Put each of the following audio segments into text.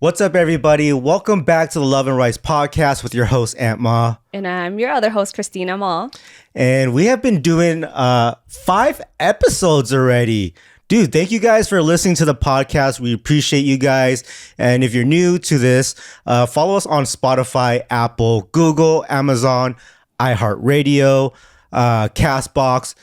What's up, everybody? Welcome back to the Love and Rice podcast with your host, Aunt Ma. And I'm your other host, Christina Ma. And we have been doing 5 episodes already. Dude, thank you guys for listening to the podcast. We appreciate you guys. And if you're new to this, follow us on Spotify, Apple, Google, Amazon, iHeartRadio, Castbox.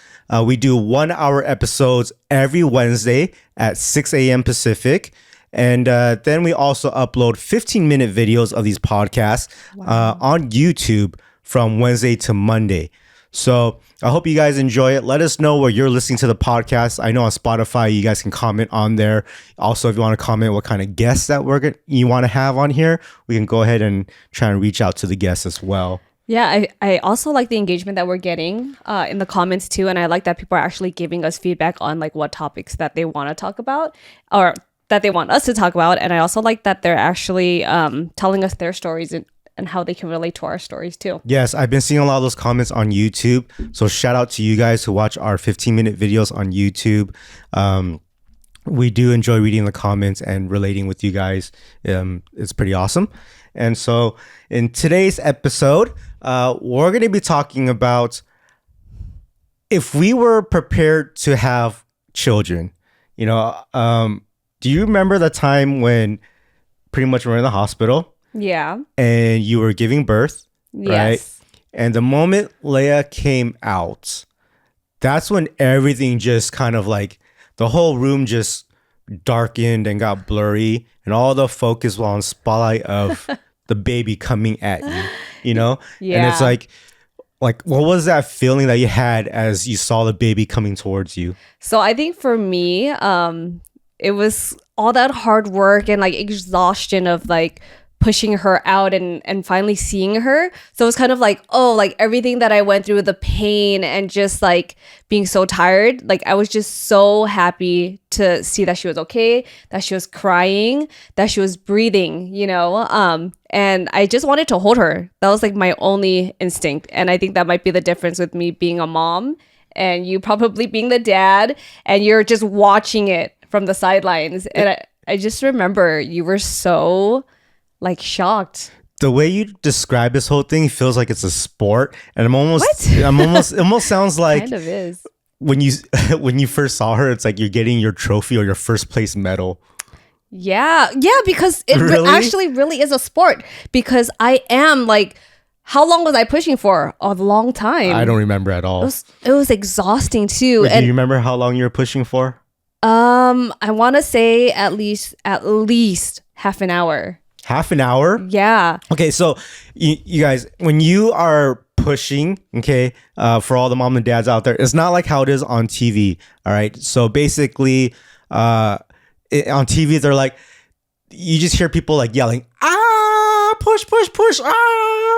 We do 1-hour episodes every Wednesday at 6 a.m. Pacific. And then we also upload 15-minute videos of these podcasts on YouTube from Wednesday to Monday. So I hope you guys enjoy it. Let us know where you're listening to the podcast. I know on Spotify, you guys can comment on there. Also, if you want to comment what kind of guests that you want to have on here, we can go ahead and try and reach out to the guests as well. Yeah, I also like the engagement that we're getting in the comments too. And I like that people are actually giving us feedback on like what topics that they want to talk about or that they want us to talk about. And I also like that they're actually telling us their stories and how they can relate to our stories too. Yes, I've been seeing a lot of those comments on YouTube. So shout out to you guys who watch our 15-minute videos on YouTube. We do enjoy reading the comments and relating with you guys. It's pretty awesome. And so in today's episode, we're going to be talking about if we were prepared to have children. You know, do you remember the time when pretty much we're in the hospital? Yeah. And you were giving birth, right? Yes. And the moment Leia came out, that's when everything just kind of like the whole room just darkened and got blurry, and all the focus was on spotlight of the baby coming at you, you know? Yeah. And it's like what was that feeling that you had as you saw the baby coming towards you? So I think for me, it was all that hard work and like exhaustion of like pushing her out and finally seeing her. So it was kind of like, oh, like everything that I went through, the pain and just like being so tired. Like I was just so happy to see that she was okay, that she was crying, that she was breathing, you know? And I just wanted to hold her. That was like my only instinct. And I think that might be the difference with me being a mom and you probably being the dad, and you're just watching it from the sidelines. And I just remember you were so like shocked. The way you describe this whole thing feels like it's a sport, and it almost sounds like Kind of is. when you first saw her, it's like you're getting your trophy or your first place medal. Yeah, because it Really? actually really is a sport. Because I am like, how long was I pushing for? A long time. I don't remember at all. It was exhausting too. Wait, do And you remember how long you were pushing for? I want to say at least half an hour. Half an hour? Yeah. Okay, so you guys, when you are pushing, okay, for all the mom and dads out there, it's not like how it is on TV. All right. So basically, on TV, they're like, you just hear people like yelling, push,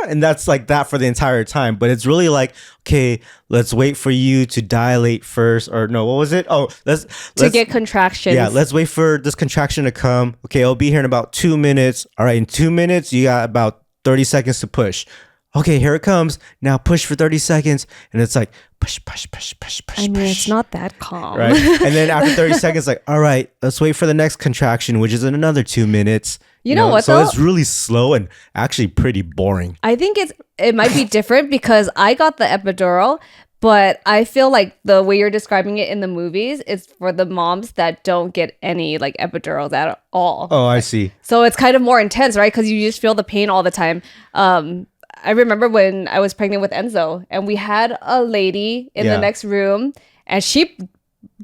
and that's like that for the entire time. But it's really like, okay, let's wait for you to dilate first, or no, what was it? Oh, let's Get contractions. Yeah, let's wait for this contraction to come. Okay, it'll be here in about 2 minutes. All right, in 2 minutes, you got about 30 seconds to push. Okay, here it comes. Now push for 30 seconds. And it's like, push. I mean, it's not that calm. Right. And then after 30 seconds, like, all right, let's wait for the next contraction, which is in another 2 minutes. You know what, so though? it's really slow and actually pretty boring. I think it might be different because I got the epidural, but I feel like the way you're describing it in the movies is for the moms that don't get any like epidurals at all. Oh, I see. So it's kind of more intense, right? Because you just feel the pain all the time. I remember when I was pregnant with Enzo and we had a lady in the next room and she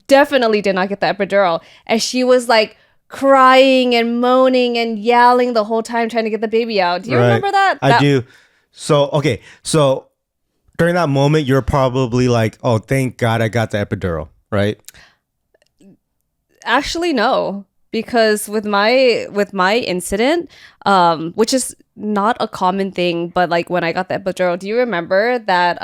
definitely did not get the epidural. And she was like crying and moaning and yelling the whole time trying to get the baby out. Do you remember that? I do. So, okay. So during that moment, you're probably like, oh, thank God I got the epidural, right? Actually, no. Because with my incident, which is not a common thing, but like when I got the epidural, do you remember that,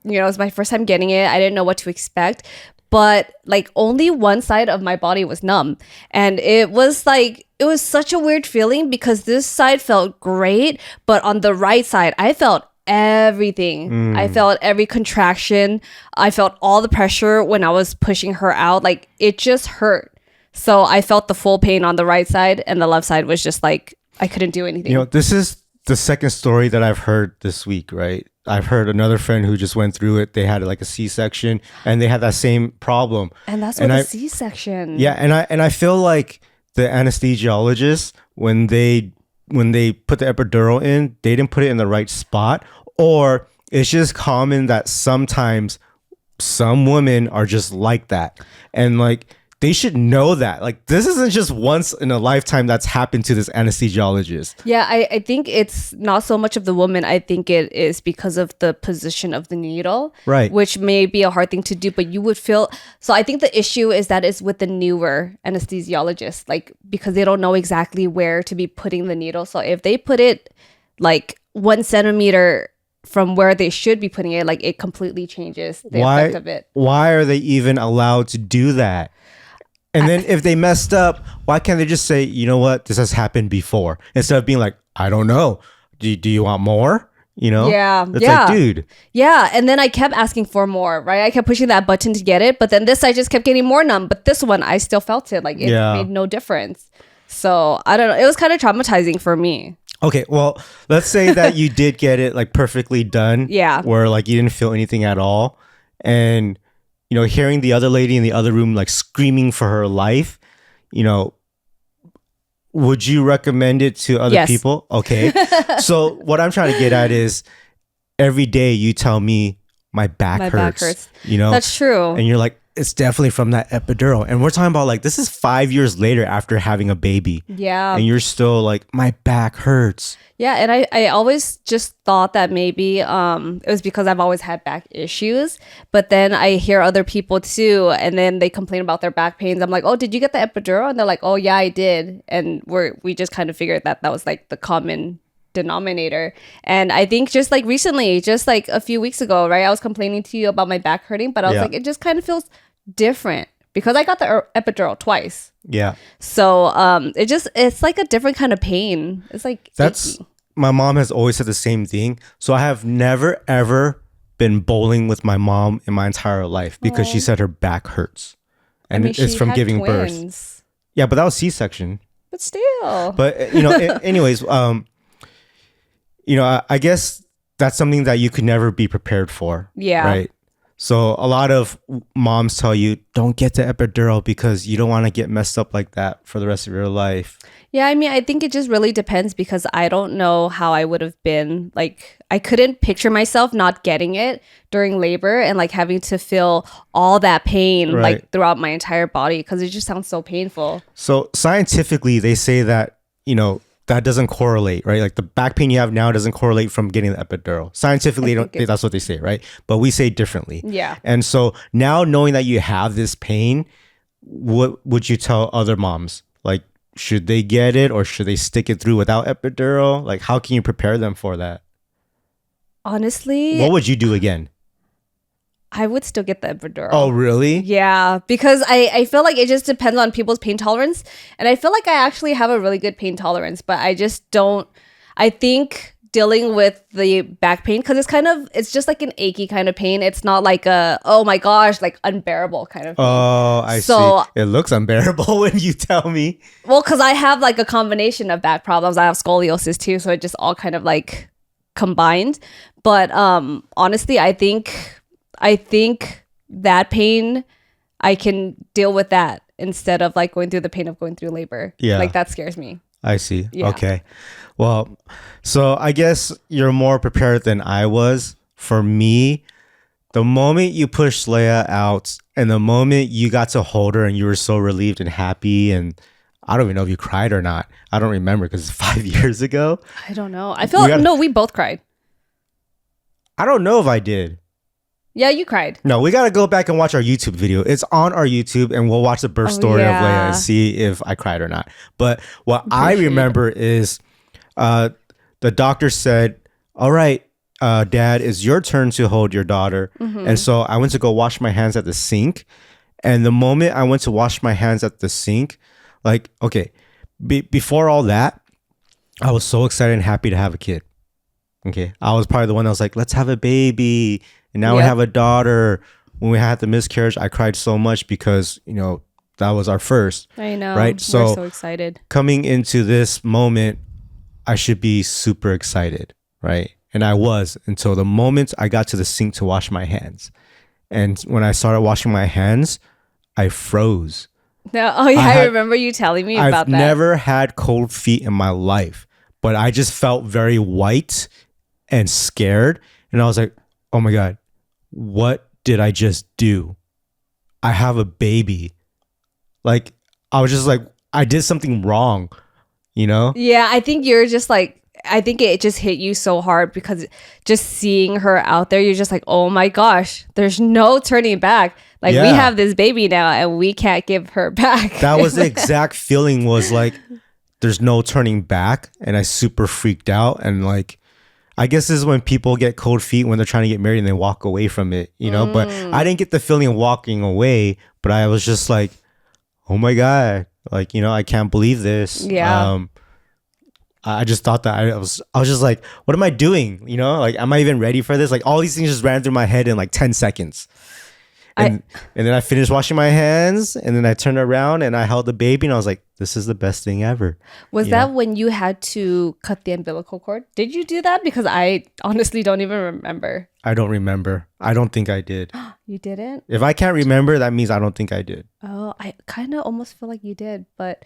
it was my first time getting it. I didn't know what to expect, but like only one side of my body was numb. And it was such a weird feeling because this side felt great, but on the right side, I felt everything. I felt every contraction. I felt all the pressure when I was pushing her out. Like it just hurt So I felt the full pain on the right side, and the left side was just like I couldn't do anything. You know, this is the second story that I've heard this week, right? I've heard another friend who just went through it. They had like a C-section and they had that same problem. And that's what a C-section. Yeah, and I feel like the anesthesiologist, when they put the epidural in, they didn't put it in the right spot, or it's just common that sometimes some women are just like that. And like they should know that. Like this isn't just once in a lifetime that's happened to this anesthesiologist. Yeah, I think it's not so much of the woman. I think it is because of the position of the needle. Right. Which may be a hard thing to do, but you would feel... So I think the issue is that it's with the newer anesthesiologists, like because they don't know exactly where to be putting the needle. So if they put it like 1 centimeter from where they should be putting it, like it completely changes the effect of it. Why are they even allowed to do that? And then if they messed up, why can't they just say, you know what, this has happened before? Instead of being like, I don't know. Do you want more? You know? Yeah. It's like, dude. Yeah. And then I kept asking for more, right? I kept pushing that button to get it. But then this, I just kept getting more numb. But this one, I still felt it. Like it made no difference. So I don't know. It was kind of traumatizing for me. Okay, well, let's say that you did get it like perfectly done. Yeah. Where like you didn't feel anything at all. And you know, hearing the other lady in the other room like screaming for her life, you know, would you recommend it to other people? Okay. So what I'm trying to get at is every day you tell me my back hurts. You know? That's true. And you're like, it's definitely from that epidural. And we're talking about like, this is 5 years later after having a baby. Yeah. And you're still like, my back hurts. Yeah, and I always just thought that maybe it was because I've always had back issues. But then I hear other people too, and then they complain about their back pains. I'm like, oh, did you get the epidural? And they're like, oh, yeah, I did. And we just kind of figured that was like the common denominator. And I think just like recently, just like a few weeks ago, right, I was complaining to you about my back hurting, but I was like, it just kind of feels different because I got the epidural twice. Yeah. So it's like a different kind of pain. It's like icky. My mom has always said the same thing. So I have never ever been bowling with my mom in my entire life because she said her back hurts. And I mean, it's from giving birth. Yeah, but that was C-section. But still. But you know, anyways, you know, I guess that's something that you could never be prepared for. Yeah. Right. So a lot of moms tell you don't get the epidural because you don't want to get messed up like that for the rest of your life. Yeah, I mean, I think it just really depends because I don't know how I would have been. Like, I couldn't picture myself not getting it during labor and like having to feel all that pain like throughout my entire body because it just sounds so painful. So scientifically, they say that, you know, that doesn't correlate, right? Like the back pain you have now doesn't correlate from getting the epidural. Scientifically, that's what they say, right? But we say differently. Yeah. And so now knowing that you have this pain, what would you tell other moms? Like, should they get it or should they stick it through without epidural? Like, how can you prepare them for that? Honestly, what would you do again? I would still get the epidural. Oh, really? Yeah, because I feel like it just depends on people's pain tolerance. And I feel like I actually have a really good pain tolerance, but I just don't... I think dealing with the back pain, because it's just like an achy kind of pain. It's not like a, oh my gosh, like unbearable kind of pain. Oh, I see. It looks unbearable when you tell me. Well, because I have like a combination of back problems. I have scoliosis too, so it just all kind of like combined. But honestly, I think that pain, I can deal with that instead of like going through the pain of going through labor. Yeah. Like that scares me. I see. Yeah. Okay. Well, so I guess you're more prepared than I was. For me, the moment you pushed Leia out and the moment you got to hold her and you were so relieved and happy, and I don't even know if you cried or not. I don't remember because it's 5 years ago. I don't know. I feel like, no, we both cried. I don't know if I did. Yeah, you cried. No, we got to go back and watch our YouTube video. It's on our YouTube and we'll watch the birth story of Leia and see if I cried or not. But what I remember is the doctor said, all right, Dad, it's your turn to hold your daughter. Mm-hmm. And so I went to go wash my hands at the sink. And the moment I went to wash my hands at the sink, like, okay, before all that, I was so excited and happy to have a kid. Okay. I was probably the one that was like, let's have a baby. And now we have a daughter. When we had the miscarriage, I cried so much because, you know, that was our first. I know. Right? We're so excited. Coming into this moment, I should be super excited, right? And I was until the moment I got to the sink to wash my hands. And when I started washing my hands, I froze. No, oh yeah, I remember you telling me about that. I've never had cold feet in my life, but I just felt very white and scared. And I was like, oh my God, what did I just do? I have a baby. Like, I was just like, I did something wrong, you know? Yeah, I think you're just like, I think it just hit you so hard because just seeing her out there, you're just like, oh my gosh, there's no turning back. Like, we have this baby now and we can't give her back. That was the exact feeling, was like, there's no turning back. And I super freaked out. And like, I guess this is when people get cold feet when they're trying to get married and they walk away from it, you know? But I didn't get the feeling of walking away, but I was just like, oh my God, like, you know, I can't believe this. Yeah. I just thought that I was just like, what am I doing? You know, like, am I even ready for this? Like, all these things just ran through my head in like 10 seconds. And then I finished washing my hands, and then I turned around and I held the baby, and I was like, this is the best thing ever. Was that when you had to cut the umbilical cord? Did you do that? Because I honestly don't even remember. I don't remember. I don't think I did. You didn't? If I can't remember, that means I don't think I did. Oh, I kind of almost feel like you did, but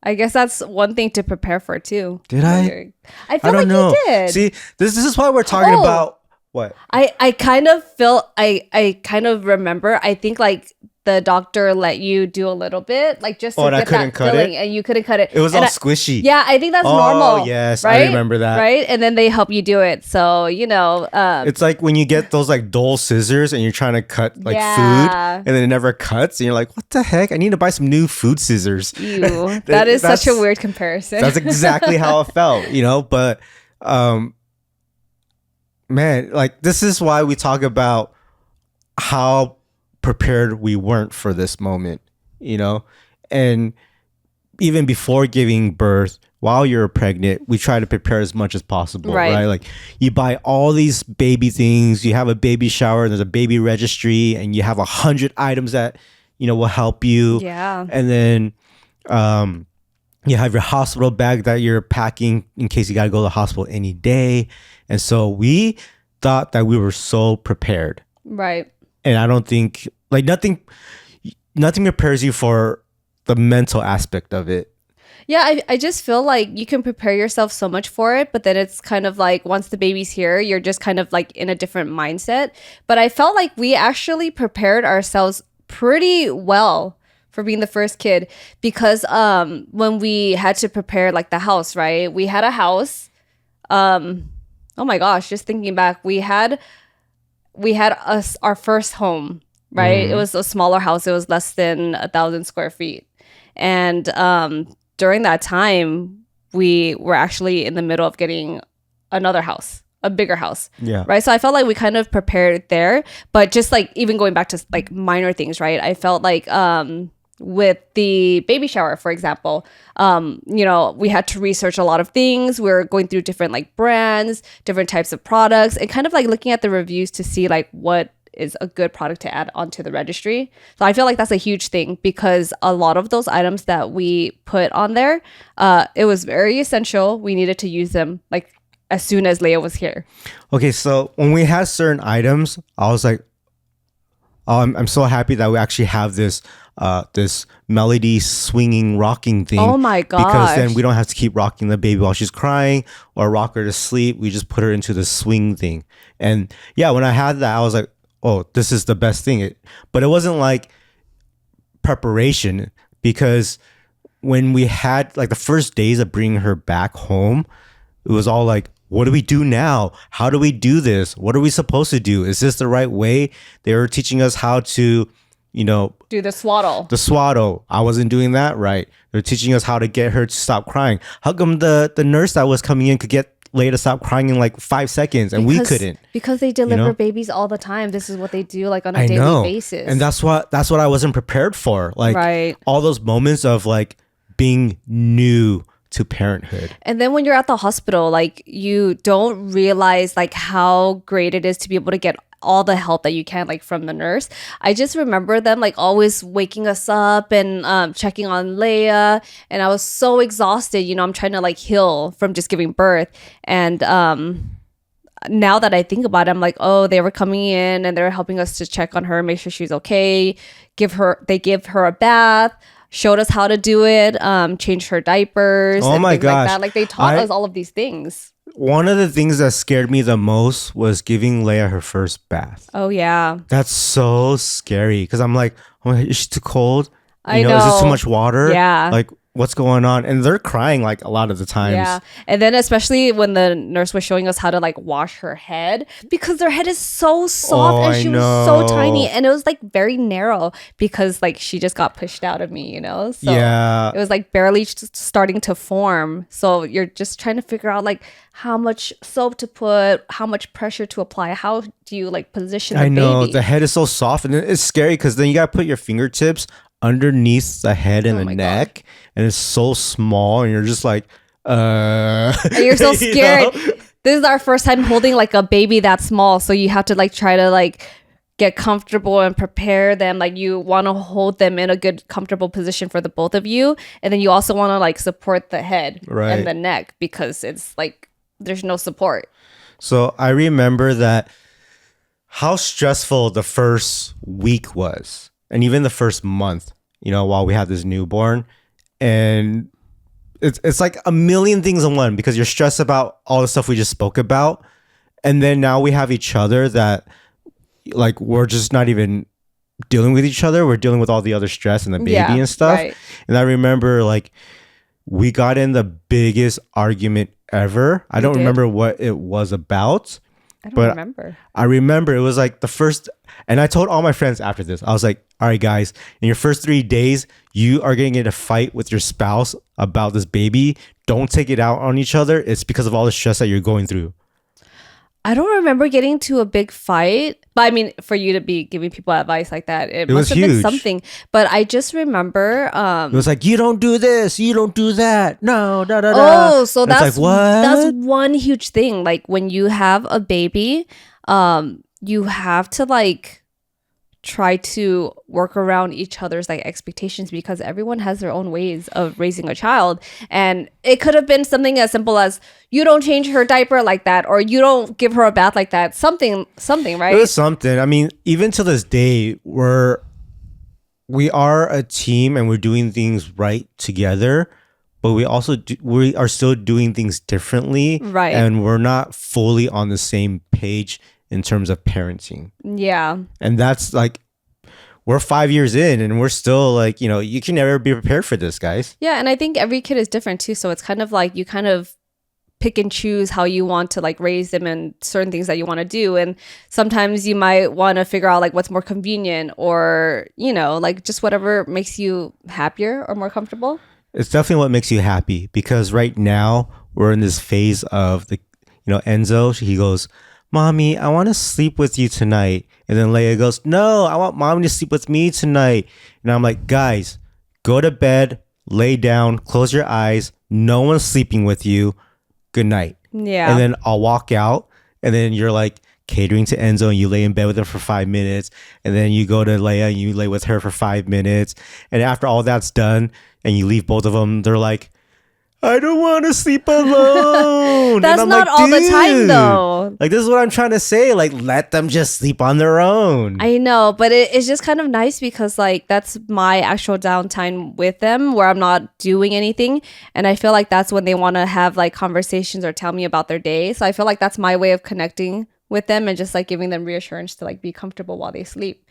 I guess that's one thing to prepare for too. Did I? I feel like know. you did. See, this is why we're talking about what? I kind of feel I kind of remember. I think like the doctor let you do a little bit, like just to get that feeling, and you couldn't cut it. It was all squishy. Yeah, I think that's normal. Oh yes, right? I remember that. Right, and then they help you do it. So you know, it's like when you get those like dull scissors and you're trying to cut like food, and then it never cuts, and you're like, what the heck? I need to buy some new food scissors. Ew, that is such a weird comparison. That's exactly how it felt, you know. But man, like, this is why we talk about how prepared we weren't for this moment, you know? And even before giving birth, while you're pregnant, we try to prepare as much as possible, right? Like, you buy all these baby things, you have a baby shower, there's a baby registry, and you have 100 items that, you know, will help you. Yeah. And then you have your hospital bag that you're packing in case you got to go to the hospital any day. And so we thought that we were so prepared. Right. And I don't think, like, nothing prepares you for the mental aspect of it. Yeah, I just feel like you can prepare yourself so much for it, but then it's kind of like once the baby's here, you're just kind of like in a different mindset. But I felt like we actually prepared ourselves pretty well for being the first kid, because when we had to prepare like the house, right? We had a house. Oh my gosh, just thinking back, we had our first home, right? Mm-hmm. It was a smaller house. It was less than 1,000 square feet. And during that time, we were actually in the middle of getting another house, a bigger house. Yeah. Right. So I felt like we kind of prepared there, but just like even going back to like minor things, right? I felt like with the baby shower, for example, you know, we had to research a lot of things. We were going through different like brands, different types of products, and kind of like looking at the reviews to see like what is a good product to add onto the registry. So I feel like that's a huge thing, because a lot of those items that we put on there, it was very essential. We needed to use them like as soon as Leia was here. Okay, so when we had certain items, I was like, oh, I'm so happy that we actually have this melody swinging rocking thing. Oh my gosh. Because then we don't have to keep rocking the baby while she's crying or rock her to sleep. We just put her into the swing thing. And yeah, when I had that, I was like, oh, this is the best thing. But it wasn't like preparation, because when we had like the first days of bringing her back home, it was all like, what do we do now? How do we do this? What are we supposed to do? Is this the right way? They were teaching us how to, you know, do the swaddle. The swaddle. I wasn't doing that right. They're teaching us how to get her to stop crying. How come the nurse that was coming in could get Leia to stop crying in like 5 seconds and we couldn't? Because they deliver babies all the time. This is what they do like on a daily basis. And that's what I wasn't prepared for. Like all those moments of like being new to parenthood. And then when you're at the hospital, like you don't realize like how great it is to be able to get all the help that you can, like from the nurse. I just remember them like always waking us up and checking on Leia, and I was so exhausted. I'm trying to like heal from just giving birth, and now that I think about it, I'm like, oh, they were coming in and they were helping us to check on her, make sure she's okay. They give her a bath, showed us how to do it, change her diapers. Oh and my things gosh. like that. Like they taught us all of these things. One of the things that scared me the most was giving Leia her first bath. Oh yeah. That's so scary because I'm like, oh, is she too cold? I know. Is this too much water? Yeah. Like, what's going on? And they're crying like a lot of the times. Yeah. And then especially when the nurse was showing us how to like wash her head, because their head is so soft and she was so tiny, and it was like very narrow because like she just got pushed out of me, So yeah. it was like barely just starting to form. So you're just trying to figure out like how much soap to put, how much pressure to apply, how do you like position the I know baby? the head is so soft, and it's scary because then you gotta put your fingertips underneath the head and the neck, and it's so small, and you're just like, and you're so scared. This is our first time holding like a baby that small, so you have to like try to like get comfortable and prepare them. Like you want to hold them in a good comfortable position for the both of you, and then you also want to like support the head and the neck because it's like there's no support. So I remember that how stressful the first week was, and even the first month, while we had this newborn. And it's like a million things in one because you're stressed about all the stuff we just spoke about. And then now we have each other that like we're just not even dealing with each other. We're dealing with all the other stress and the baby and stuff. Right. And I remember like we got in the biggest argument ever. I don't remember what it was about. I don't remember. I remember it was like the first, and I told all my friends after this, I was like, all right, guys, in your first 3 days, you are getting in a fight with your spouse about this baby. Don't take it out on each other. It's because of all the stress that you're going through. I don't remember getting to a big fight, but I mean, for you to be giving people advice like that, it must have been something. But I just remember it was like, you don't do this, you don't do that, no, da da da. Oh, so that's like, what? That's one huge thing. Like when you have a baby, you have to like try to work around each other's like expectations because everyone has their own ways of raising a child. And it could have been something as simple as you don't change her diaper like that, or you don't give her a bath like that. Something, right? It was something. I mean, even to this day, we are a team and we're doing things right together, but we are still doing things differently. Right. And we're not fully on the same page in terms of parenting. Yeah. And that's like, we're 5 years in and we're still like, you can never be prepared for this, guys. Yeah. And I think every kid is different too. So it's kind of like you kind of pick and choose how you want to like raise them and certain things that you want to do. And sometimes you might want to figure out like what's more convenient or, like just whatever makes you happier or more comfortable. It's definitely what makes you happy because right now we're in this phase of Enzo, he goes, Mommy, I want to sleep with you tonight. And then Leia goes, no, I want Mommy to sleep with me tonight. And I'm like, guys, go to bed, lay down, close your eyes. No one's sleeping with you. Good night. Yeah. And then I'll walk out. And then you're like catering to Enzo and you lay in bed with him for 5 minutes. And then you go to Leia and you lay with her for 5 minutes. And after all that's done and you leave both of them, they're like, I don't want to sleep alone. That's not like, all the time though. Like this is what I'm trying to say. Like let them just sleep on their own. I know, but it's just kind of nice because like that's my actual downtime with them where I'm not doing anything. And I feel like that's when they want to have like conversations or tell me about their day. So I feel like that's my way of connecting with them and just like giving them reassurance to like be comfortable while they sleep.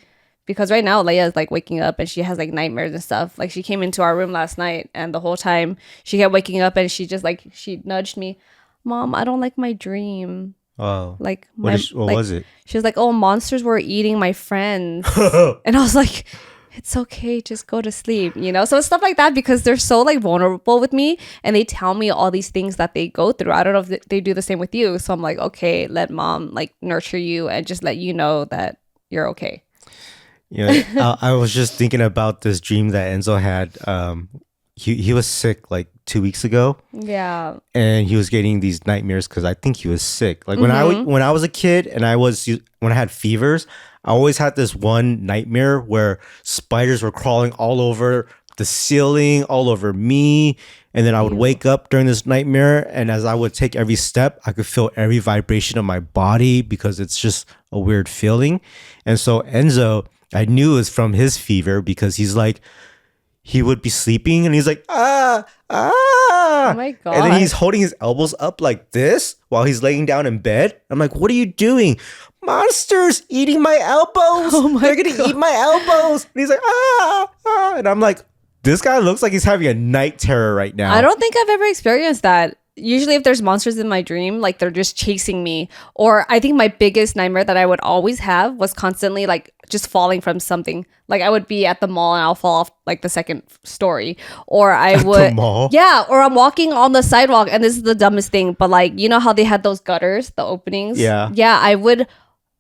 Because right now Leia is like waking up and she has like nightmares and stuff. Like she came into our room last night and the whole time she kept waking up and she just like, she nudged me, Mom, I don't like my dream. Oh, like what was it? She was like, oh, monsters were eating my friends. And I was like, it's okay, just go to sleep, So it's stuff like that because they're so like vulnerable with me and they tell me all these things that they go through. I don't know if they do the same with you. So I'm like, okay, let Mom like nurture you and just let you know that you're okay. I was just thinking about this dream that Enzo had he was sick like 2 weeks ago, Yeah. and he was getting these nightmares because I think he was sick. Like when I was a kid and when I had fevers, I always had this one nightmare where spiders were crawling all over the ceiling, all over me, and then I would wake up during this nightmare, and as I would take every step, I could feel every vibration of my body because it's just a weird feeling. And so Enzo, I knew it was from his fever because he would be sleeping and he's like, ah. Oh my God. And then he's holding his elbows up like this while he's laying down in bed. I'm like, what are you doing? Monsters eating my elbows. They're going to eat my elbows. And he's like, ah. And I'm like, this guy looks like he's having a night terror right now. I don't think I've ever experienced that. Usually if there's monsters in my dream, like they're just chasing me. Or I think my biggest nightmare that I would always have was constantly like just falling from something. Like I would be at the mall and I'll fall off like the second story. Or I would... the mall? Yeah, or I'm walking on the sidewalk and this is the dumbest thing. But like, you know how they had those gutters, the openings? Yeah. Yeah, I would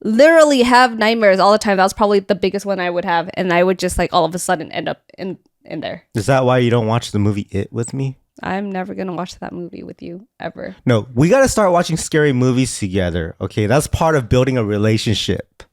literally have nightmares all the time. That was probably the biggest one I would have. And I would just like all of a sudden end up in there. Is that why you don't watch the movie It with me? I'm never going to watch that movie with you ever. No, we got to start watching scary movies together. Okay, that's part of building a relationship.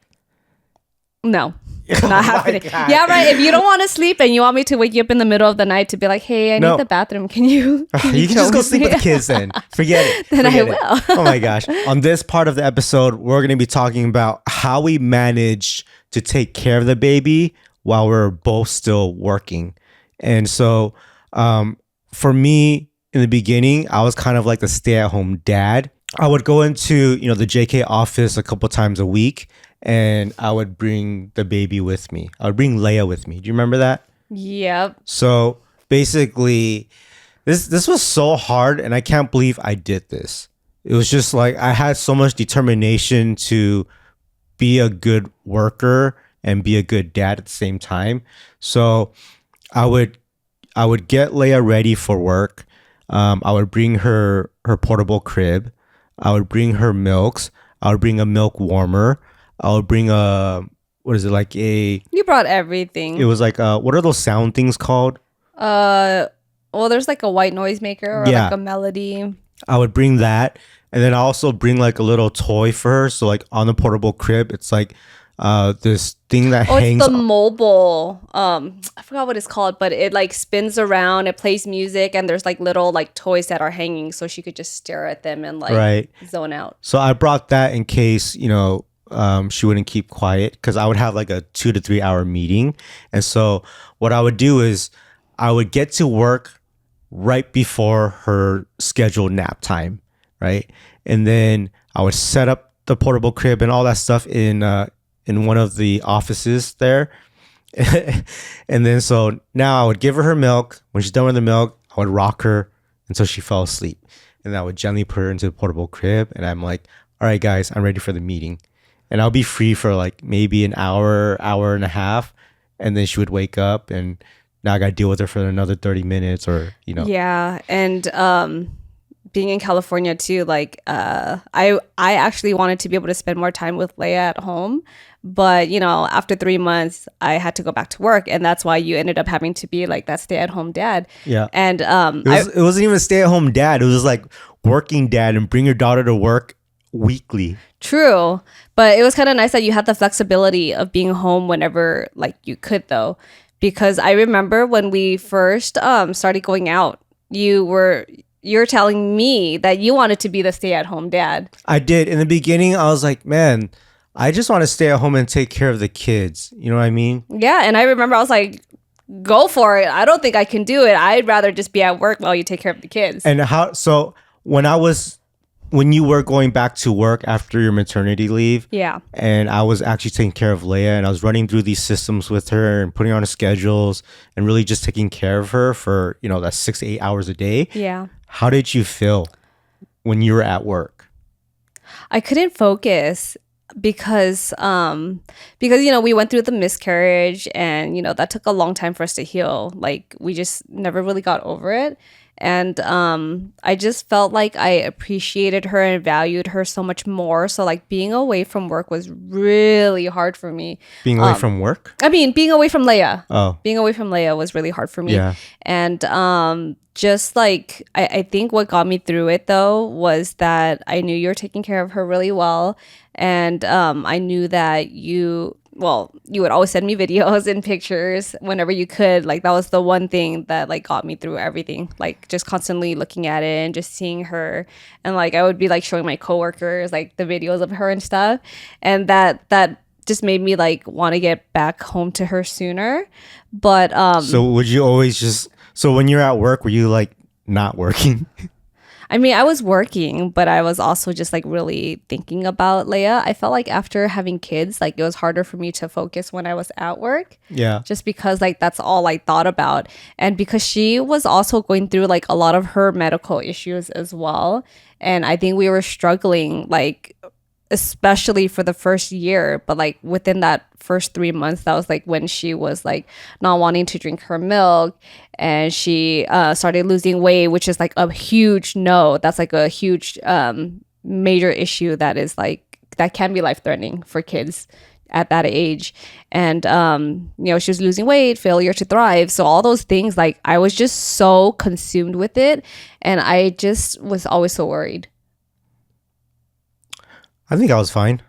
No, not happening. Yeah, right. If you don't want to sleep and you want me to wake you up in the middle of the night to be like, hey, I need the bathroom. Can you? You can just go sleep with the kids then. Forget it. Then Forget I it. will. Oh my gosh. On this part of the episode, we're going to be talking about how we managed to take care of the baby while we're both still working. And so, for me, in the beginning, I was kind of like the stay-at-home dad. I would go into, the JK office a couple times a week, and I would bring the baby with me. I would bring Leia with me. Do you remember that? Yep. So basically, this was so hard, and I can't believe I did this. It was just like I had so much determination to be a good worker and be a good dad at the same time. So I would get Leia ready for work. I would bring her portable crib. I would bring her milks. I would bring a milk warmer. I would bring You brought everything. it was like, what are those sound things called? Well, there's like a white noise maker or Yeah. like a melody. I would bring that. And then I also bring like a little toy for her. So like on the portable crib, it's like this thing that hangs. It's the mobile. I forgot what it's called, but it like spins around. It plays music, and there's like little like toys that are hanging, so she could just stare at them and like zone out. So I brought that in case she wouldn't keep quiet, because I would have like a 2 to 3 hour meeting. And so what I would do is I would get to work right before her scheduled nap time, right? And then I would set up the portable crib and all that stuff in one of the offices there. And then so now I would give her milk. When she's done with the milk, I would rock her until she fell asleep. And I would gently put her into the portable crib. And I'm like, all right, guys, I'm ready for the meeting. And I'll be free for like maybe an hour and a half. And then she would wake up, and now I got to deal with her for another 30 minutes Yeah. And being in California too, like I actually wanted to be able to spend more time with Leia at home. But, after 3 months, I had to go back to work. And that's why you ended up having to be like that stay-at-home dad. Yeah. And it wasn't even a stay-at-home dad. It was just like working dad and bring your daughter to work weekly. True. But it was kind of nice that you had the flexibility of being home whenever like you could, though. Because I remember when we first started going out, you're telling me that you wanted to be the stay-at-home dad. I did. In the beginning, I was like, man, I just want to stay at home and take care of the kids. You know what I mean? Yeah. And I remember I was like, go for it. I don't think I can do it. I'd rather just be at work while you take care of the kids. And when you were going back to work after your maternity leave, yeah, and I was actually taking care of Leia, and I was running through these systems with her and putting her on schedules and really just taking care of her for, that 6 to 8 hours a day. Yeah. How did you feel when you were at work? I couldn't focus because we went through the miscarriage, and that took a long time for us to heal. Like we just never really got over it. And I just felt like I appreciated her and valued her so much more. So like being away from work was really hard for me. Being away from work? I mean, being away from Leia. Oh. Being away from Leia was really hard for me. Yeah. And just like, I think what got me through it though was that I knew you were taking care of her really well. And I knew that you would always send me videos and pictures whenever you could. Like that was the one thing that like got me through everything. Like just constantly looking at it and just seeing her. And like I would be like showing my coworkers like the videos of her and stuff. And that just made me like want to get back home to her sooner. But so would you always so when you're at work, were you like not working? I mean, I was working, but I was also just like really thinking about Leia. I felt like after having kids, like it was harder for me to focus when I was at work. Yeah. Just because like that's all I thought about. And because she was also going through like a lot of her medical issues as well. And I think we were struggling like especially for the first year, but like within that first 3 months, that was like when she was like not wanting to drink her milk, and she started losing weight, which is like a huge no. That's like a huge major issue that is like that can be life-threatening for kids at that age. And she was losing weight, failure to thrive, so all those things, like I was just so consumed with it, and I just was always so worried. I think I was fine.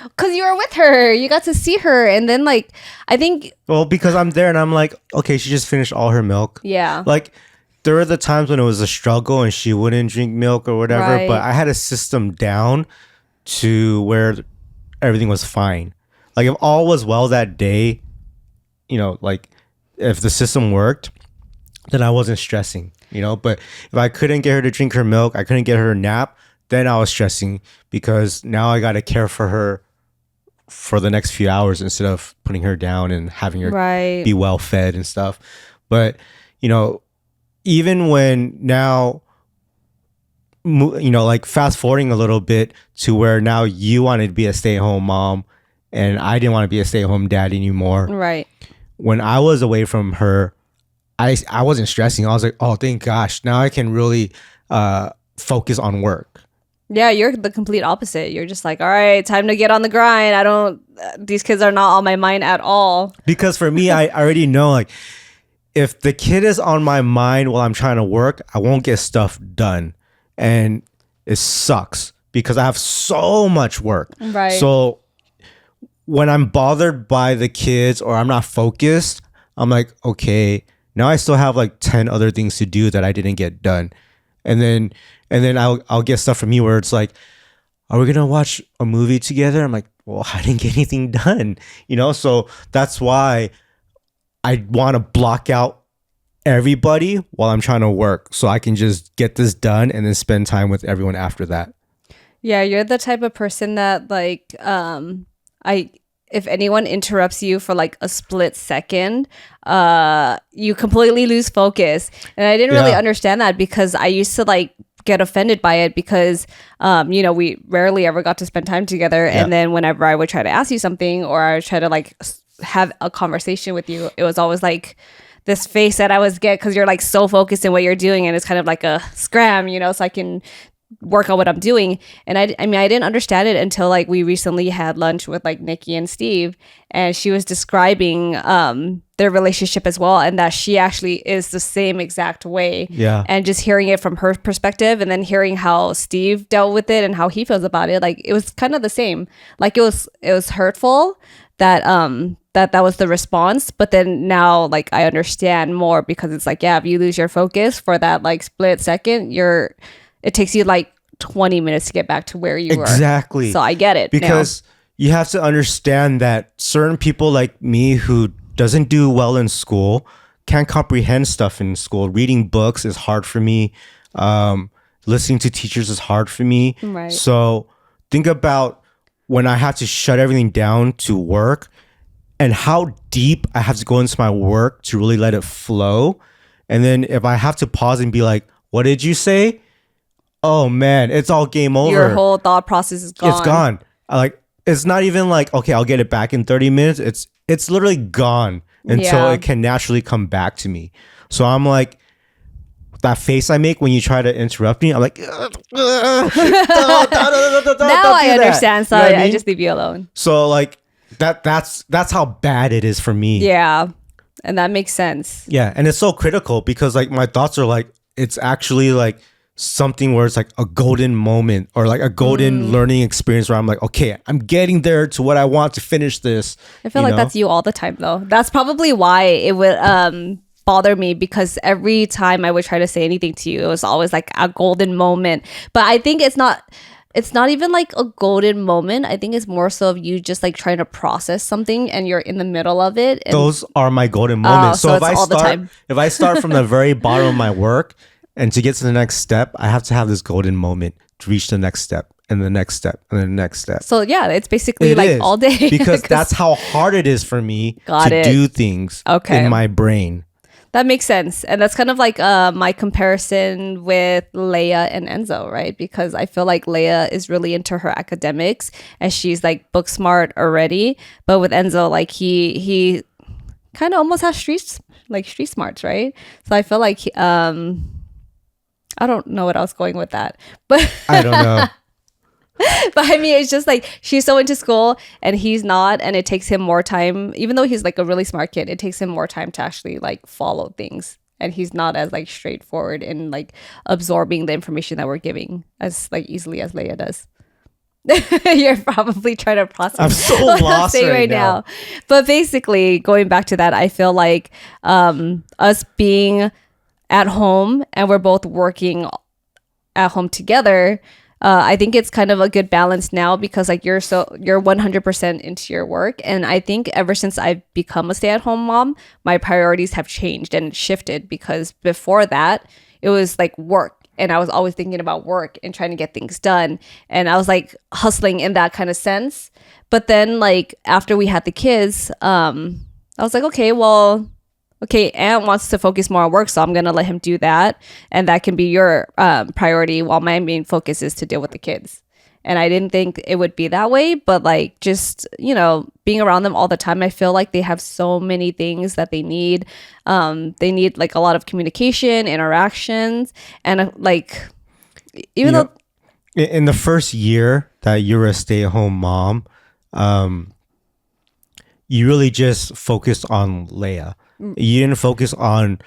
Because you were with her. You got to see her. And then, like, I think... Well, because I'm there and I'm like, okay, she just finished all her milk. Yeah. Like, there were the times when it was a struggle and she wouldn't drink milk or whatever. Right. But I had a system down to where everything was fine. Like, if all was well that day, like, if the system worked, then I wasn't stressing, But if I couldn't get her to drink her milk, I couldn't get her a nap, then I was stressing because now I got to care for her for the next few hours instead of putting her down and having her be well fed and stuff. But, even when now, like fast forwarding a little bit to where now you wanted to be a stay-at-home mom and I didn't want to be a stay-at-home dad anymore. Right. When I was away from her, I wasn't stressing. I was like, oh, thank gosh. Now I can really focus on work. Yeah, you're the complete opposite. You're just like, all right, time to get on the grind. These kids are not on my mind at all. Because for me, I already know, like, if the kid is on my mind while I'm trying to work, I won't get stuff done. And it sucks because I have so much work. Right. So when I'm bothered by the kids or I'm not focused, I'm like, okay, now I still have like 10 other things to do that I didn't get done. And then I'll get stuff from you where it's like, are we gonna watch a movie together? I'm like, well, I didn't get anything done, So that's why I want to block out everybody while I'm trying to work, so I can just get this done and then spend time with everyone after that. Yeah, you're the type of person that like, if anyone interrupts you for like a split second, you completely lose focus. And I didn't really understand that because I used to like get offended by it because, we rarely ever got to spend time together. Yeah. And then whenever I would try to ask you something or I would try to like have a conversation with you, it was always like this face that I was get because you're like so focused in what you're doing and it's kind of like a scram, so I can work on what I'm doing. And I mean, I didn't understand it until like we recently had lunch with like Nikki and Steve, and she was describing their relationship as well, and that she actually is the same exact way. Yeah. And just hearing it from her perspective and then hearing how Steve dealt with it and how he feels about it, like it was kind of the same. Like it was hurtful that that was the response, but then now like I understand more because it's like, yeah, if you lose your focus for that like split second, it takes you like 20 minutes to get back to where you were. Exactly. So I get it. Because you have to understand that certain people like me who doesn't do well in school can't comprehend stuff in school. Reading books is hard for me. Listening to teachers is hard for me. Right. So think about when I have to shut everything down to work and how deep I have to go into my work to really let it flow. And then if I have to pause and be like, what did you say? Oh man, it's all game over. Your whole thought process is gone. It's gone. It's not even like, okay, I'll get it back in 30 minutes. It's literally gone until it can naturally come back to me. So I'm like, that face I make when you try to interrupt me. I'm like, now I understand. So I just leave you alone. So like that's how bad it is for me. Yeah. And that makes sense. Yeah. And it's so critical because like my thoughts are like, it's actually like something where it's like a golden moment or like a golden learning experience where I'm like, okay, I'm getting there to what I want to finish this. I feel like that's you all the time though. That's probably why it would bother me, because every time I would try to say anything to you, it was always like a golden moment. But I think it's not even like a golden moment. I think it's more so of you just like trying to process something and you're in the middle of it. And those are my golden moments. So if I start from the very bottom of my work and to get to the next step, I have to have this golden moment to reach the next step and the next step and the next step. So yeah, it's basically all day. Because that's how hard it is for me to do things in my brain. That makes sense. And that's kind of like my comparison with Leia and Enzo, right? Because I feel like Leia is really into her academics and she's like book smart already. But with Enzo, like he kind of almost has street smarts, right? So I feel like I don't know what I was going with that, but I don't know. But I mean, it's just like she's so into school and he's not, and it takes him more time. Even though he's like a really smart kid, it takes him more time to actually like follow things, and he's not as like straightforward in like absorbing the information that we're giving as like easily as Leia does. You're probably trying to process. I'm so lost right now. But basically, going back to that, I feel like us being at home and we're both working at home together. I think it's kind of a good balance now because like you're 100% into your work. And I think ever since I've become a stay-at-home mom, my priorities have changed and shifted, because before that it was like work and I was always thinking about work and trying to get things done. And I was like hustling in that kind of sense. But then like after we had the kids, I was like, okay, Ant wants to focus more on work, so I'm going to let him do that. And that can be your priority while my main focus is to deal with the kids. And I didn't think it would be that way, but like just, being around them all the time, I feel like they have so many things that they need. They need like a lot of communication, interactions, and like, even though... In the first year that you were a stay-at-home mom, you really just focused on Leia. You didn't focus on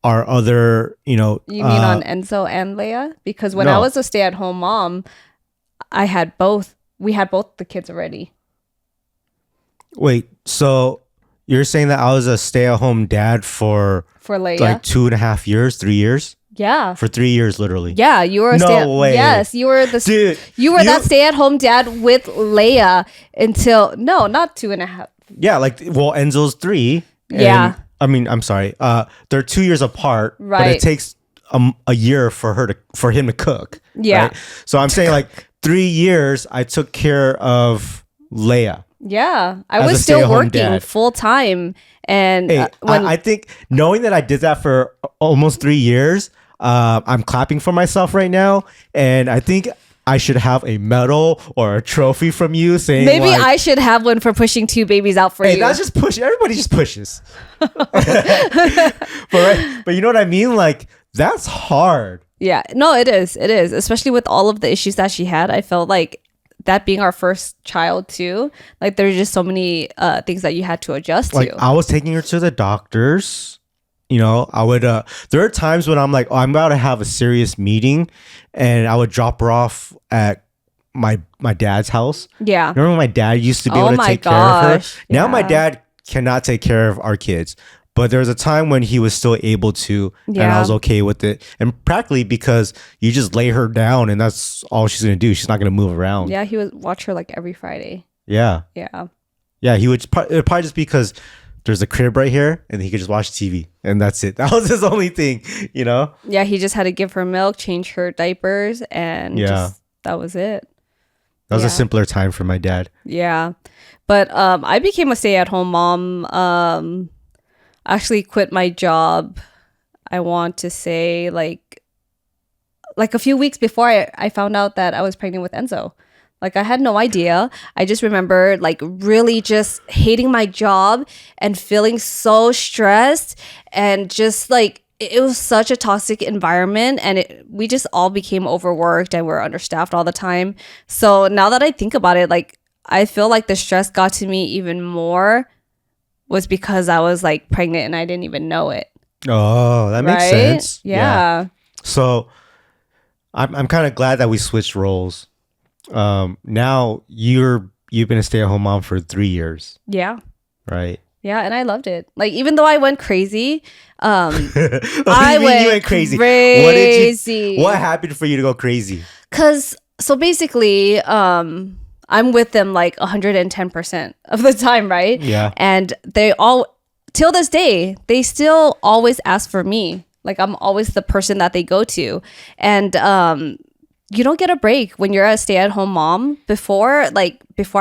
our other, You mean on Enzo and Leia? Because when I was a stay-at-home mom, we had both the kids already. Wait, so you're saying that I was a stay-at-home dad for Leia? Like 2.5 years, 3 years? Yeah. For 3 years, literally. Yeah, you were way. Yes, you were that stay-at-home dad with Leia until not 2.5. Yeah, Enzo's 3. Yeah. I mean, I'm sorry. They're 2 years apart, right? But it takes a year for him to cook. Yeah. Right? So I'm saying like 3 years, I took care of Leia. Yeah, I was still working full time, and I think knowing that I did that for almost 3 years, I'm clapping for myself right now, and I think I should have a medal or a trophy from you saying maybe I should have one for pushing 2 babies out for you. That's just push. Everybody just pushes. But you know what I mean? Like, that's hard. Yeah, no, it is. It is, especially with all of the issues that she had. I felt like that being our first child too, like there's just so many things that you had to adjust to. Like I was taking her to the doctors. I would, there are times when I'm like, I'm about to have a serious meeting, and I would drop her off at my dad's house. Yeah. Remember when my dad used to be able to take care of her? Now my dad cannot take care of our kids, but there was a time when he was still able to, and I was okay with it. And practically because you just lay her down and that's all she's going to do. She's not going to move around. Yeah. He would watch her like every Friday. Yeah. Yeah. Yeah. It would probably just because there's a crib right here and he could just watch TV and that's it. That was his only thing, Yeah, he just had to give her milk, change her diapers, and that was it. That was a simpler time for my dad. Yeah. But I became a stay-at-home mom. Actually quit my job, I want to say like a few weeks before I found out that I was pregnant with Enzo. Like I had no idea. I just remember like really just hating my job and feeling so stressed and just like it was such a toxic environment, and we just all became overworked and we're understaffed all the time. So now that I think about it, like I feel like the stress got to me even more was because I was like pregnant and I didn't even know it. Oh, that makes sense. Yeah. So I'm kind of glad that we switched roles. Now you've been a stay-at-home mom for 3 years, Yeah. right? Yeah, and I loved it. Like even though I went crazy, What do you I mean you went crazy. crazy. What happened for you to go crazy? So basically, I'm with them like 110% of the time, right? Yeah. And they all, till this day, they still always ask for me. Like I'm always the person that they go to. And you don't get a break when you're a stay-at-home mom. Before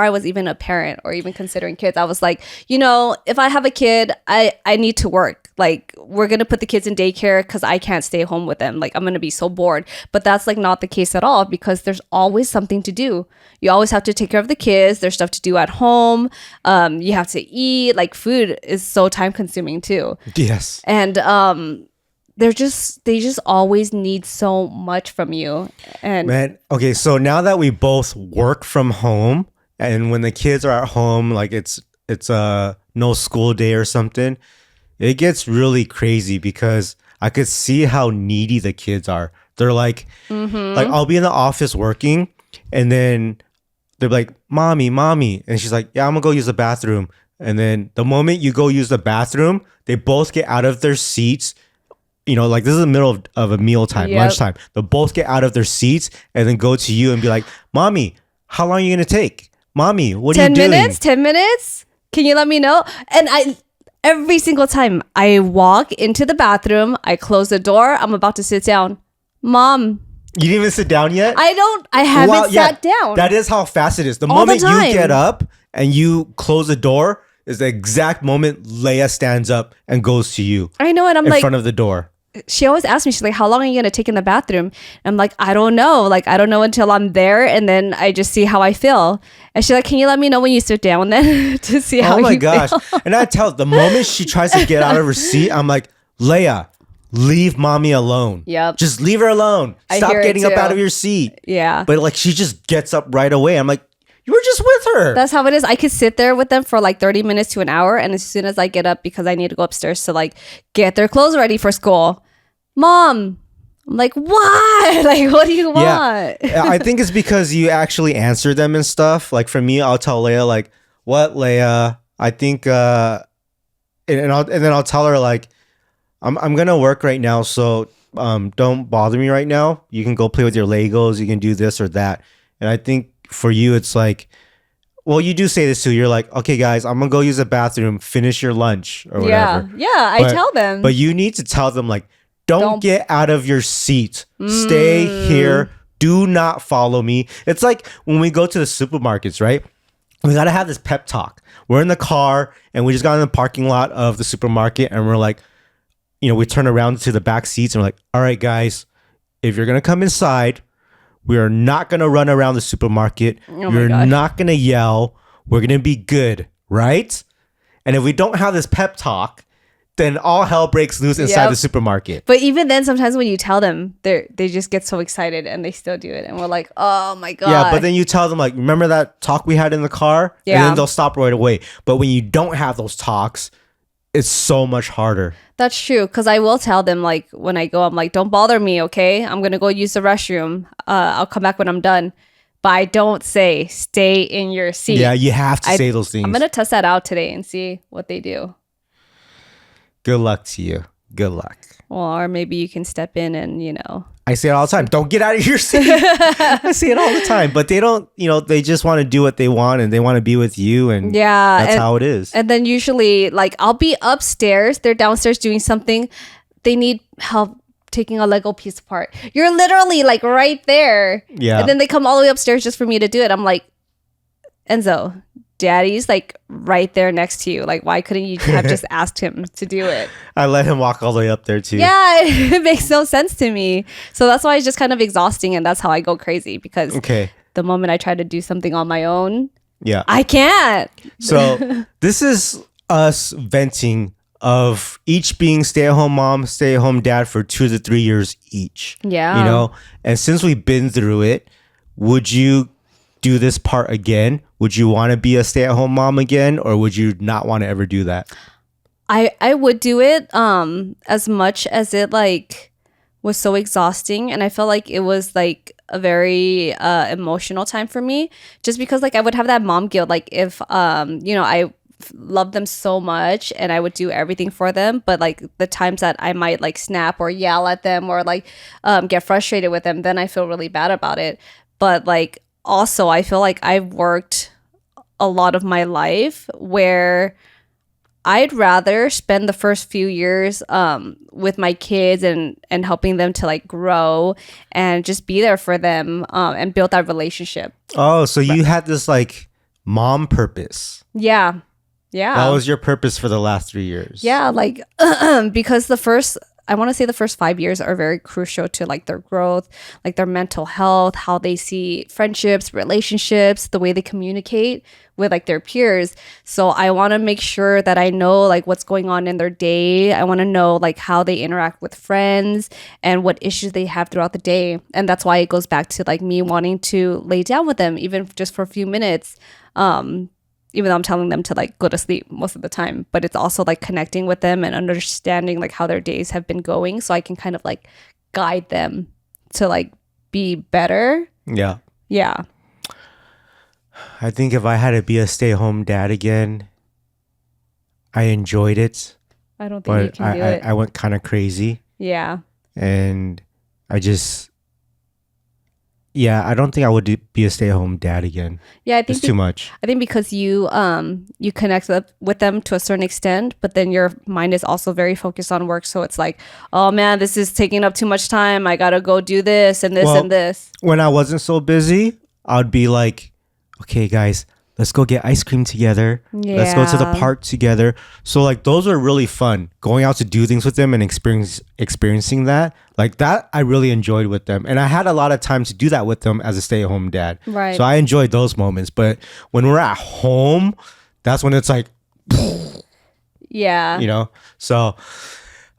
I was even a parent or even considering kids, I was like, if I have a kid, I need to work. Like we're gonna put the kids in daycare because I can't stay home with them. Like I'm gonna be so bored. But that's like not the case at all, because there's always something to do. You always have to take care of the kids. There's stuff to do at home. You have to eat. Like food is so time consuming too. Yes. And they just always need so much from you. And Man, okay, so now that we both work from home, and when the kids are at home, like it's a no school day or something, it gets really crazy because I could see how needy the kids are. They're like I'll be in the office working, and then they're like, mommy, and she's like, yeah, I'm gonna go use the bathroom. And then the moment you go use the bathroom, they both get out of their seats. Like this is the middle of a meal time, lunchtime. They'll both get out of their seats and then go to you and be like, mommy, how long are you going to take? Mommy, what are you doing? 10 minutes? Can you let me know? And every single time I walk into the bathroom, I close the door. I'm about to sit down. Mom. You didn't even sit down yet? I haven't sat down. That is how fast it is. The All moment the time. you get up and you close the door is the exact moment Leia stands up and goes to you. I know. And I'm in like, front of the door. she always asks me, she's like, how long are you going to take in the bathroom? And I'm like, I don't know. Like, I don't know until I'm there. And then I just see how I feel. And she's like, can you let me know when you sit down then to see how you feel? Oh my gosh. And I tell the moment she tries to get out of her seat, I'm like, Leia, leave mommy alone. Yep. Just leave her alone. Stop getting up out of your seat. Yeah. But like, she just gets up right away. I'm like, you were just with her. That's how it is. I could sit there with them for like 30 minutes to an hour. And as soon as I get up, because I need to go upstairs to like get their clothes ready for school. Mom, I'm like, what? Like, what do you want? Yeah. I think it's because you actually answer them and stuff. Like for me, I'll tell Leia like, what, Leia? I think, and then I'll tell her like, I'm gonna work right now, so don't bother me right now. You can go play with your Legos. You can do this or that. And I think for you, it's like, well, you do say this too. You're like, okay, guys, I'm gonna go use the bathroom. Finish your lunch or whatever. Yeah, I tell them. But you need to tell them like, don't get out of your seat. Stay here. Do not follow me. It's like when we go to the supermarkets, right? We got to have this pep talk. We're in the car and we just got in the parking lot of the supermarket and we're like, we turn around to the back seats and we're like, all right, guys, if you're going to come inside, we are not going to run around the supermarket. We're not going to yell. We're going to be good, right? And if we don't have this pep talk, then all hell breaks loose inside the supermarket. But even then, sometimes when you tell them, they just get so excited and they still do it. And we're like, oh my God. Yeah, but then you tell them like, remember that talk we had in the car? Yeah. And then they'll stop right away. But when you don't have those talks, it's so much harder. That's true. Because I will tell them like, when I go, I'm like, don't bother me, okay? I'm going to go use the restroom. I'll come back when I'm done. But I don't say, stay in your seat. Yeah, you have to say those things. I'm going to test that out today and see what they do. Good luck to you. Good luck. Well, or maybe you can step in and, I say it all the time. Don't get out of your seat. I say it all the time. But they don't, they just want to do what they want and they want to be with you. And that's how it is. And then usually, like, I'll be upstairs. They're downstairs doing something. They need help taking a Lego piece apart. You're literally, like, right there. Yeah. And then they come all the way upstairs just for me to do it. I'm like, Enzo, Daddy's like right there next to you. Like, why couldn't you have just asked him to do it? I let him walk all the way up there too. Yeah, it makes no sense to me. So that's why it's just kind of exhausting, and that's how I go crazy, because the moment I try to do something on my own, I can't. So this is us venting of each being stay-at-home mom, stay-at-home dad for 2 to 3 years each. Yeah. You know, and since we've been through it, would you do this part again? Would you want to be a stay-at-home mom again, or would you not want to ever do that? I would do it as much as it like was so exhausting, and I felt like it was like a very emotional time for me, just because like I would have that mom guilt, like if I love them so much and I would do everything for them, but like the times that I might like snap or yell at them or like get frustrated with them, then I feel really bad about it. But like also I feel like I've worked a lot of my life where I'd rather spend the first few years with my kids and helping them to like grow and just be there for them and build that relationship. Oh, so you had this like mom purpose. Yeah. Yeah. That was your purpose for the last 3 years. Yeah, like because I want to say the first 5 years are very crucial to like their growth, like their mental health, how they see friendships, relationships, the way they communicate with like their peers. So I want to make sure that I know like what's going on in their day. I want to know like how they interact with friends and what issues they have throughout the day. And that's why it goes back to like me wanting to lay down with them, even just for a few minutes. Even though I'm telling them to like go to sleep most of the time, but it's also like connecting with them and understanding like how their days have been going, so I can kind of like guide them to like be better. Yeah. Yeah. I think if I had to be a stay-home dad again, I enjoyed it, I don't think you but can do it. I went kind of crazy, Yeah. and I just, yeah, I don't think I would be a stay-at-home dad again. Yeah, I think It's too much. I think because you connect with them to a certain extent, but then your mind is also very focused on work. So it's like, oh man, this is taking up too much time. I gotta go do this and this and this. When I wasn't so busy, I'd be like, okay, guys, let's go get ice cream together. Let's go to the Yeah. park together. So like those are really fun. Going out to do things with them and experiencing that. Like that I really enjoyed with them. And I had a lot of time to do that with them as a stay-at-home dad. Right. So I enjoyed those moments. But when we're at home, that's when it's like, Yeah. you know. So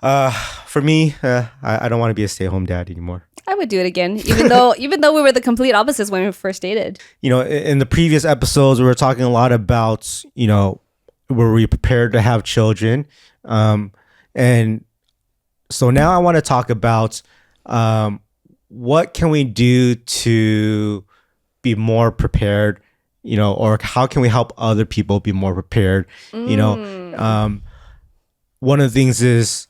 for me, I don't want to be a stay-at-home dad anymore. I would do it again, even though we were the complete opposites when we first dated. You know, in the previous episodes, we were talking a lot about, you know, were we prepared to have children? And so now I want to talk about what can we do to be more prepared, you know, or how can we help other people be more prepared? You know, one of the things is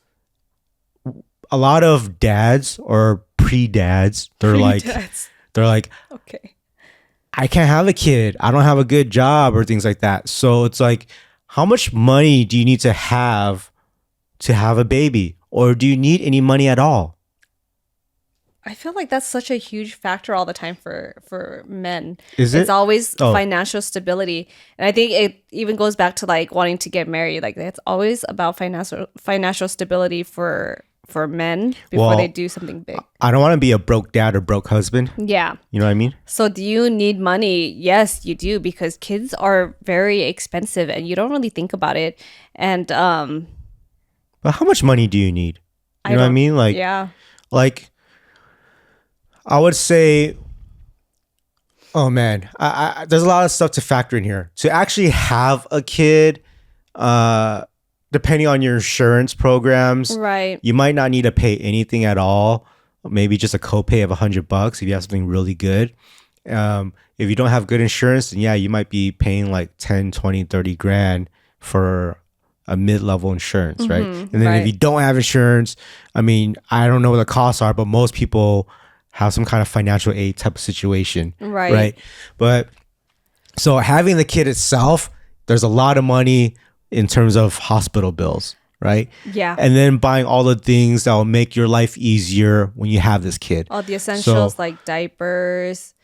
a lot of dads or pre-dads, they're like, Okay. I can't have a kid. I don't have a good job or things like that. So it's like, how much money do you need to have a baby? Or do you need any money at all? I feel like that's such a huge factor all the time for men. Is it? It's always Oh. financial stability. And I think it even goes back to like wanting to get married. Like it's always about financial stability for men before Well, they do something big. I don't want to be a broke dad or broke husband. Yeah. You know what I mean? So do you need money? Yes, you do, because kids are very expensive and you don't really think about it. And But how much money do you need? You know what I don't- mean? Like, yeah. like I would say, oh man, I there's a lot of stuff to factor in here. To actually have a kid, depending on your insurance programs, Right. you might not need to pay anything at all. Maybe just a copay of $100 if you have something really good. If you don't have good insurance, then yeah, you might be paying like 10, 20, 30 grand for a mid-level insurance, right? And then right. if you don't have insurance, I mean, I don't know what the costs are, but most people have some kind of financial aid type of situation, Right. right? But so having the kid itself, there's a lot of money in terms of hospital bills, right? Yeah. And then buying all the things that will make your life easier when you have this kid. All the essentials like diapers,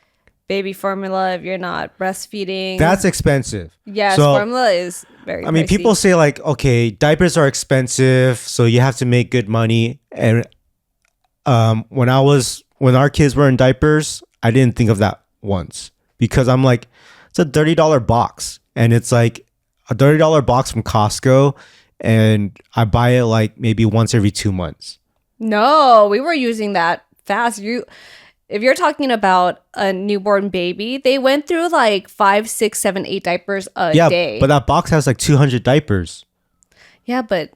baby formula if you're not breastfeeding. That's expensive. Yes, So, formula is very I mean, pricey. people say like, okay, diapers are expensive, so you have to make good money. And when our kids were in diapers, I didn't think of that once, because I'm like, it's a $30 box, and it's like a $30 box from Costco, and I buy it like maybe once every 2 months. No, we were using that fast. If you're talking about a newborn baby, they went through like 5, 6, 7, 8 diapers a day. But that box has like 200 diapers. Yeah, but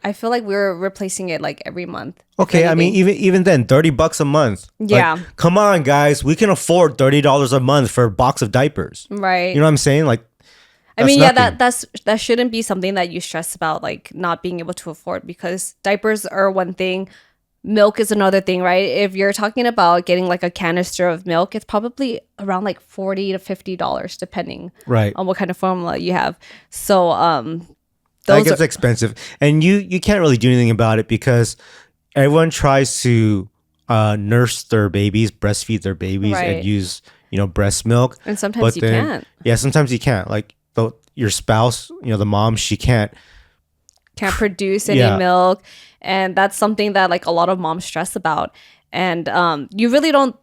I feel like we were replacing it like every month. Okay, I mean, even then, $30 a month. Yeah. Like, come on, guys. We can afford $30 a month for a box of diapers. Right. You know what I'm saying? Like, I mean, nothing. that shouldn't be something that you stress about, like not being able to afford, because diapers are one thing, milk is another thing, right? If you're talking about getting like a canister of milk, it's probably around like $40 to $50, depending on what kind of formula you have. So, that gets expensive, and you can't really do anything about it because everyone tries to nurse their babies, breastfeed their babies, and use breast milk. And sometimes you can't. Yeah, sometimes you can't. Like your spouse, the mom, she can't produce any milk, and that's something that like a lot of moms stress about. And you really don't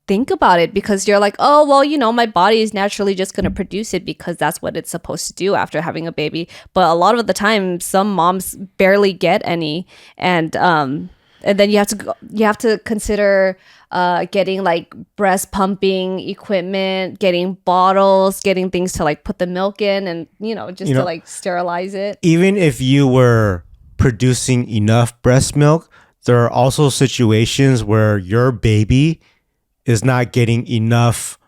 think about it because you're like, oh well, my body is naturally just going to produce it because that's what it's supposed to do after having a baby. But a lot of the time some moms barely get any, and then you have to consider getting like breast pumping equipment, getting bottles, getting things to like put the milk in, and to like sterilize it. Even if you were producing enough breast milk, there are also situations where your baby is not getting enough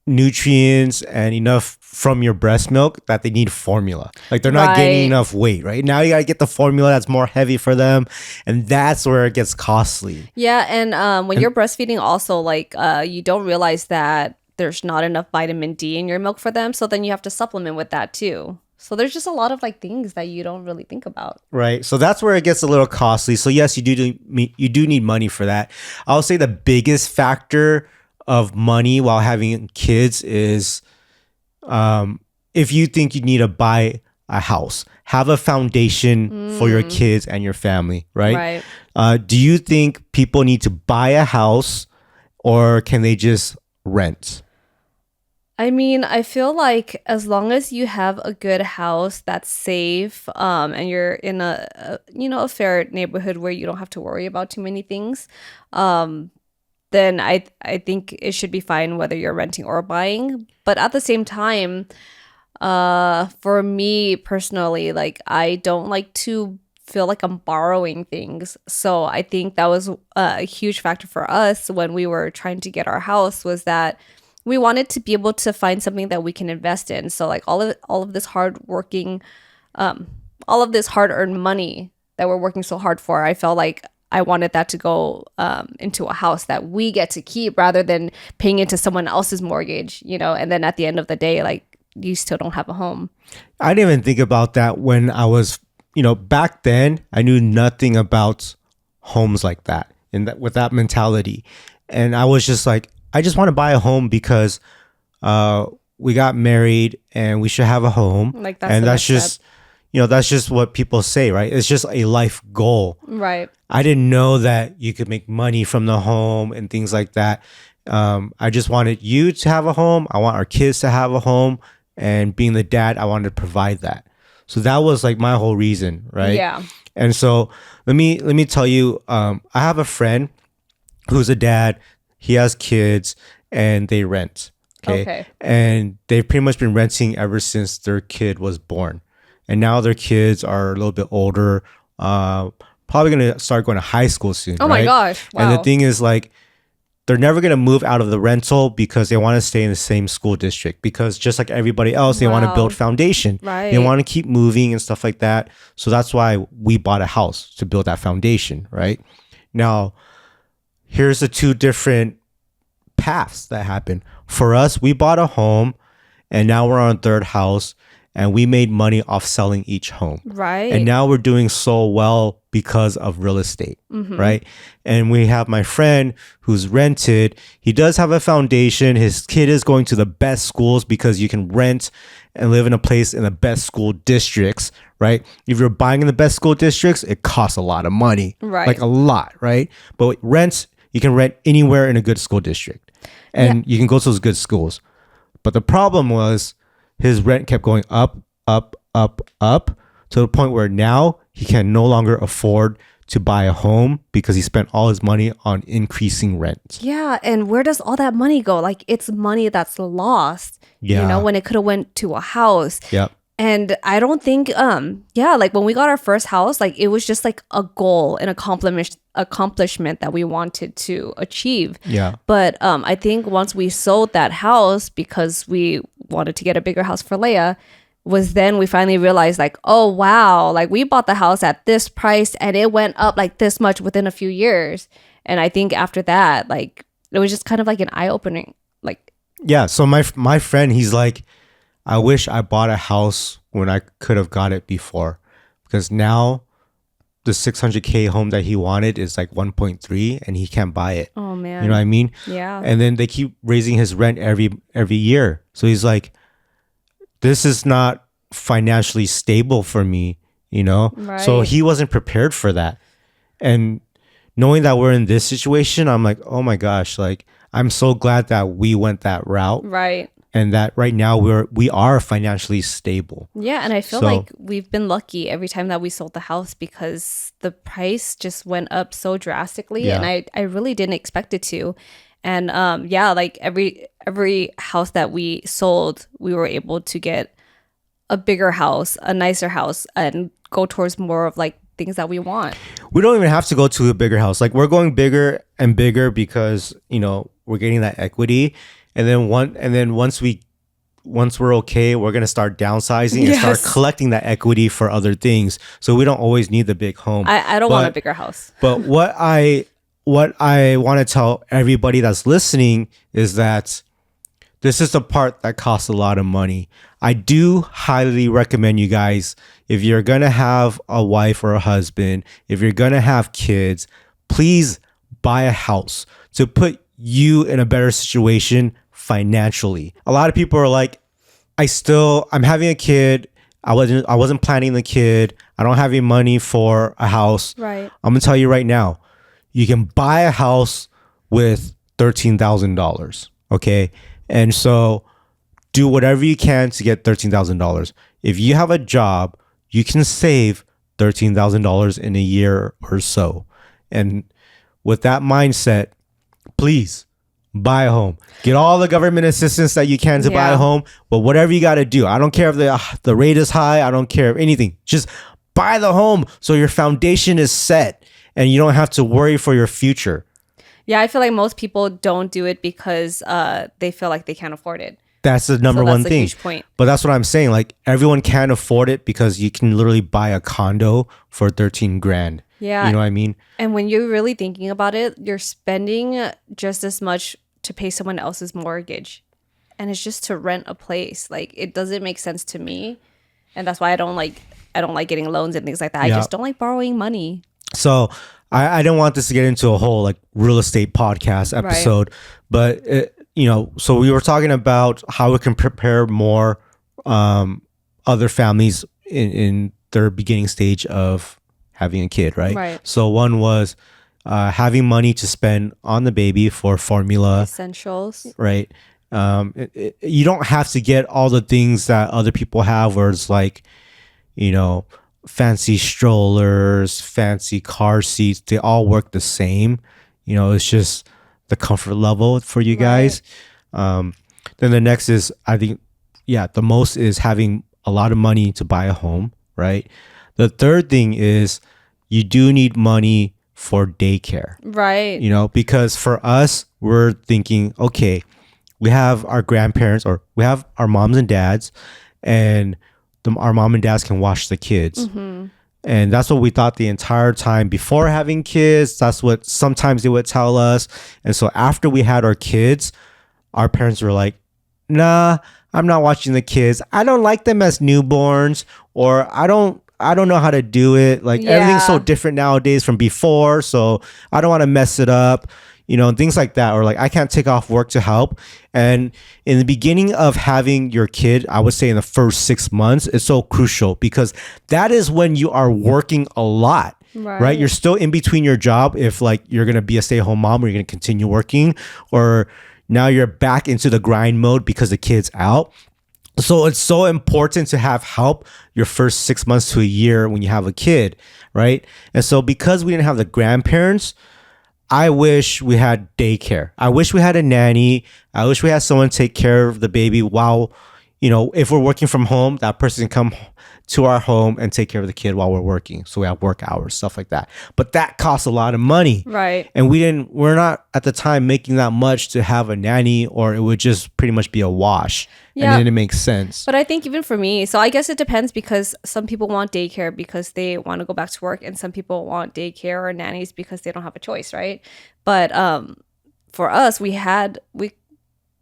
nutrients and enough from your breast milk that they need formula. Like they're not gaining enough weight, right? Now you got to get the formula that's more heavy for them, and that's where it gets costly. Yeah, and when you're breastfeeding also, like you don't realize that there's not enough vitamin D in your milk for them, so then you have to supplement with that too. So there's just a lot of like things that you don't really think about. Right. So that's where it gets a little costly. So yes, you do need money for that. I'll say the biggest factor of money while having kids is if you think you need to buy a house, have a foundation for your kids and your family, right? Do you think people need to buy a house or can they just rent? I mean, I feel like as long as you have a good house that's safe, and you're in a fair neighborhood where you don't have to worry about too many things, then I think it should be fine whether you're renting or buying. But at the same time, for me personally, like I don't like to feel like I'm borrowing things. So I think that was a huge factor for us when we were trying to get our house, was that we wanted to be able to find something that we can invest in. So like all of this hard-earned money that we're working so hard for, I felt like I wanted that to go into a house that we get to keep rather than paying into someone else's mortgage, and then at the end of the day, like you still don't have a home. I didn't even think about that when I was, back then I knew nothing about homes like that and with that mentality. And I was just like, I just want to buy a home because we got married and we should have a home. Like that's and that's just, that's just what people say, right? It's just a life goal. Right. I didn't know that you could make money from the home and things like that. I just wanted you to have a home. I want our kids to have a home. And being the dad, I wanted to provide that. So that was like my whole reason, right? Yeah. And so let me tell you, I have a friend who's a dad. He has kids and they rent. Okay. And they've pretty much been renting ever since their kid was born. And now their kids are a little bit older, probably going to start going to high school soon. Oh my gosh. Wow. And the thing is, like, they're never going to move out of the rental because they want to stay in the same school district, because just like everybody else, they want to build foundation. Right. They want to keep moving and stuff like that. So that's why we bought a house, to build that foundation, right? Now, here's the two different paths that happen. For us, we bought a home and now we're on a third house and we made money off selling each home. Right. And now we're doing so well because of real estate, right? And we have my friend who's rented. He does have a foundation. His kid is going to the best schools because you can rent and live in a place in the best school districts, right? If you're buying in the best school districts, it costs a lot of money, right? Like a lot, right? But rents, you can rent anywhere in a good school district and you can go to those good schools. But the problem was his rent kept going up, up, up, up. to the point where now he can no longer afford to buy a home because he spent all his money on increasing rent. Yeah, and where does all that money go? Like, it's money that's lost. Yeah. When it could have went to a house. Yep. And I don't think like when we got our first house, like it was just like a goal, an accomplishment that we wanted to achieve. Yeah. But I think once we sold that house because we wanted to get a bigger house for Leia, was then we finally realized like, oh wow, like we bought the house at this price and it went up like this much within a few years. And I think after that, like it was just kind of like an eye-opening. Like, yeah, so my friend, he's like, I wish I bought a house when I could have got it before, because now the 600K home that he wanted is like 1.3 and he can't buy it. oh man. You know what I mean? Yeah. And then they keep raising his rent every year. So he's like, this is not financially stable for me, you know? Right. So he wasn't prepared for that. And knowing that we're in this situation, I'm like, oh my gosh, like I'm so glad that we went that route. Right. And that right now we are financially stable. Yeah, and I feel like we've been lucky every time that we sold the house because the price just went up so drastically, Yeah. and I really didn't expect it to. And like every house that we sold, we were able to get a bigger house, a nicer house, and go towards more of like things that we want. We don't even have to go to a bigger house. Like we're going bigger and bigger because, you know, we're getting that equity. And then once we're okay, we're gonna start downsizing and start collecting that equity for other things. So we don't always need the big home. I don't want a bigger house. But what I want to tell everybody that's listening is that this is the part that costs a lot of money. I do highly recommend you guys, if you're gonna have a wife or a husband, if you're gonna have kids, please buy a house to put you in a better situation financially. A lot of people are like, I'm having a kid. I wasn't planning the kid. I don't have any money for a house. Right. I'm gonna tell you right now, you can buy a house with $13,000. Okay. And so do whatever you can to get $13,000. If you have a job, you can save $13,000 in a year or so. And with that mindset, please buy a home. Get all the government assistance that you can to buy a home. But whatever you got to do, I don't care if the rate is high. I don't care if anything. Just buy the home so your foundation is set and you don't have to worry for your future. Yeah, I feel like most people don't do it because they feel like they can't afford it. That's the number one thing. Huge point. But that's what I'm saying. Like everyone can't afford it because you can literally buy a condo for 13 grand. Yeah. You know what I mean? And when you're really thinking about it, you're spending just as much to pay someone else's mortgage. And it's just to rent a place. Like it doesn't make sense to me. And that's why I don't like getting loans and things like that. I just don't like borrowing money. So I didn't want this to get into a whole like real estate podcast episode, but so we were talking about how we can prepare more other families in their beginning stage of having a kid, right? Right. So one was having money to spend on the baby for formula. Essentials. Right. You don't have to get all the things that other people have where it's like, fancy strollers, fancy car seats. They all work the same. It's just the comfort level for you guys. Then the next is, I think, the most is having a lot of money to buy a home, right? The third thing is you do need money for daycare. Right. Because for us, we're thinking, okay, we have our grandparents or we have our moms and dads, and our mom and dads can watch the kids. Mm-hmm. And that's what we thought the entire time before having kids. That's what sometimes they would tell us. And so after we had our kids, our parents were like, nah, I'm not watching the kids. I don't like them as newborns, or I don't know how to do it. Like everything's so different nowadays from before. So I don't want to mess it up, things like that. Or like, I can't take off work to help. And in the beginning of having your kid, I would say in the first 6 months, it's so crucial because that is when you are working a lot, right? You're still in between your job. If like you're going to be a stay-at-home mom or you're going to continue working, or now you're back into the grind mode because the kid's out. So it's so important to have help your first 6 months to a year when you have a kid, right? And so because we didn't have the grandparents, I wish we had daycare. I wish we had a nanny. I wish we had someone take care of the baby while, if we're working from home, that person can come to our home and take care of the kid while we're working. So we have work hours, stuff like that. But that costs a lot of money. Right. And we're not at the time making that much to have a nanny, or it would just pretty much be a wash. Yeah. And then it makes sense. But I think even for me, so I guess it depends, because some people want daycare because they want to go back to work, and some people want daycare or nannies because they don't have a choice, right? But for us, we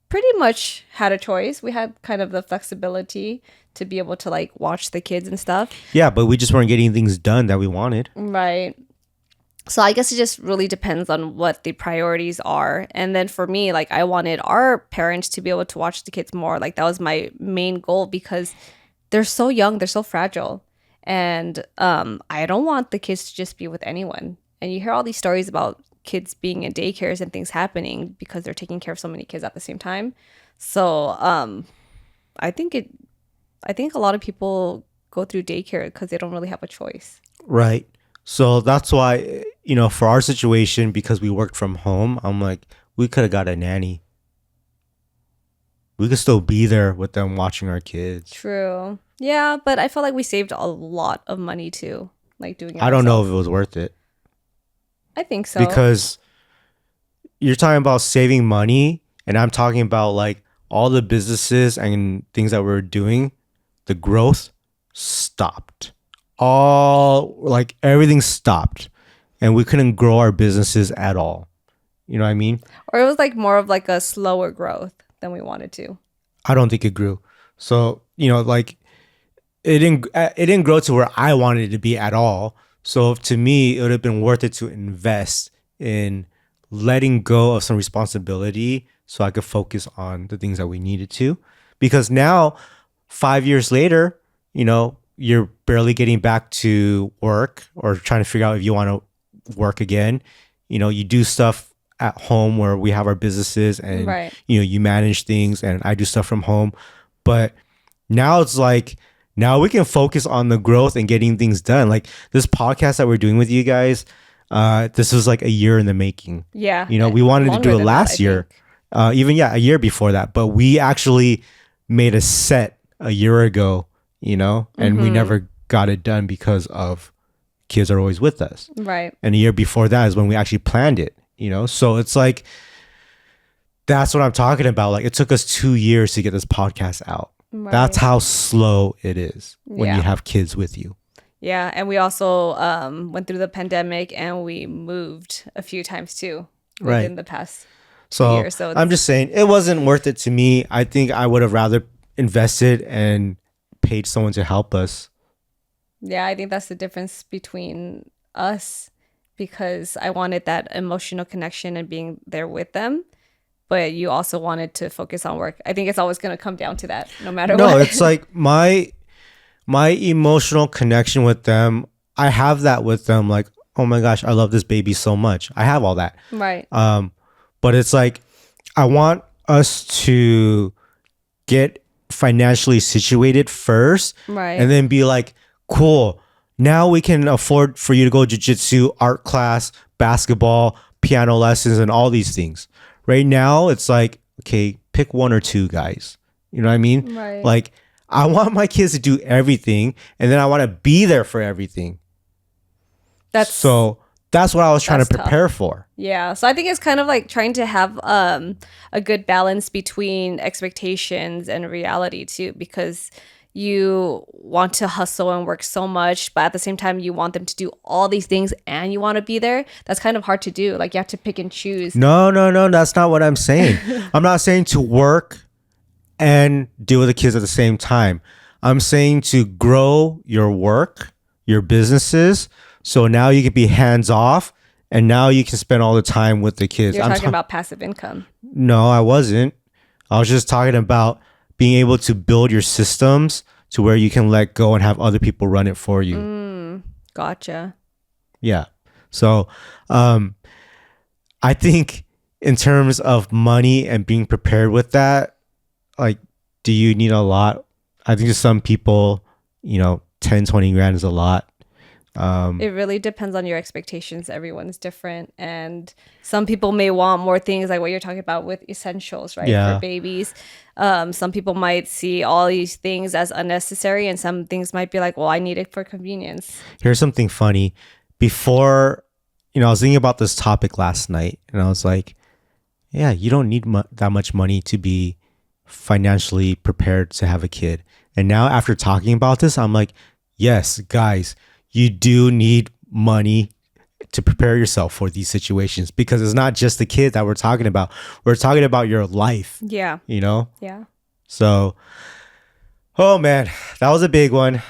pretty much had a choice. We had kind of the flexibility to be able to like watch the kids and stuff. Yeah, but we just weren't getting things done that we wanted. Right. So I guess it just really depends on what the priorities are. And then for me, like, I wanted our parents to be able to watch the kids more. Like, that was my main goal, because they're so young, they're so fragile. And I don't want the kids to just be with anyone. And you hear all these stories about kids being in daycares and things happening because they're taking care of so many kids at the same time. So I think a lot of people go through daycare because they don't really have a choice. Right. So that's why, for our situation, because we worked from home, I'm like, we could have got a nanny. We could still be there with them watching our kids. True. Yeah, but I felt like we saved a lot of money too, like doing it I don't know ourselves. if it was worth it. I think so. Because you're talking about saving money, and I'm talking about like all the businesses and things that we're doing, the growth stopped. Everything stopped, and we couldn't grow our businesses at all. You know what I mean? Or it was like more of like a slower growth than we wanted to. I don't think it grew. So, like it didn't grow to where I wanted it to be at all. So to me, it would have been worth it to invest in letting go of some responsibility so I could focus on the things that we needed to. Because now, 5 years later, you're barely getting back to work or trying to figure out if you want to work again. You do stuff at home where we have our businesses, and, Right. You manage things, and I do stuff from home. But now it's like, now we can focus on the growth and getting things done. Like this podcast that we're doing with you guys, this was like a year in the making. Yeah. We wanted to Longer do it than that, last I year. think. A year before that. But we actually made a set a year ago, and we never got it done because of kids are always with us. Right. And a year before that is when we actually planned it, So it's like, that's what I'm talking about. Like, it took us 2 years to get this podcast out. Right. That's how slow it is when Yeah. you have kids with you. Yeah. And we also went through the pandemic, and we moved a few times too within Right. the past So year. So I'm just saying, it wasn't worth it to me. I think I would have rather invested and paid someone to help us. yeah, I think that's the difference between us, because I wanted that emotional connection and being there with them. But you also wanted to focus on work. I think it's always going to come down to that, no matter what. No, it's like my emotional connection with them. I have that with them. Like, oh my gosh, I love this baby so much. I have all that. Right. But it's like, I want us to get financially situated first, Right. and then be like, cool, now we can afford for you to go jiu-jitsu, art class, basketball, piano lessons, and all these things. Right now, it's like, okay, pick one or two, guys. You know what I mean? Right. Like, I want my kids to do everything, and then I want to be there for everything. That's what I was trying to that's prepare for. Yeah. So I think it's kind of like trying to have a good balance between expectations and reality too, because you want to hustle and work so much, but at the same time you want them to do all these things and you want to be there. That's kind of hard to do. Like, you have to pick and choose. No, that's not what I'm saying. I'm not saying to work and deal with the kids at the same time. I'm saying to grow your work, your businesses, so now you can be hands off, and now you can spend all the time with the kids. You're talking about passive income. No, I wasn't. I was just talking about being able to build your systems to where you can let go and have other people run it for you. Gotcha. Yeah. So I think in terms of money and being prepared with that, like, Do you need a lot? I think to some people, 10, 20 grand is a lot. It really depends on your expectations. Everyone's different. And some people may want more things like what you're talking about with essentials, right? Yeah. For babies. Some people might see all these things as unnecessary, and some things might be like, well, I need it for convenience. Here's something funny. Before, I was thinking about this topic last night, and I was like, yeah, you don't need that much money to be financially prepared to have a kid. And now after talking about this, I'm like, yes, guys, you do need money to prepare yourself for these situations, because it's not just the kid that we're talking about. We're talking about your life. Yeah. Yeah. So, oh man, that was a big one.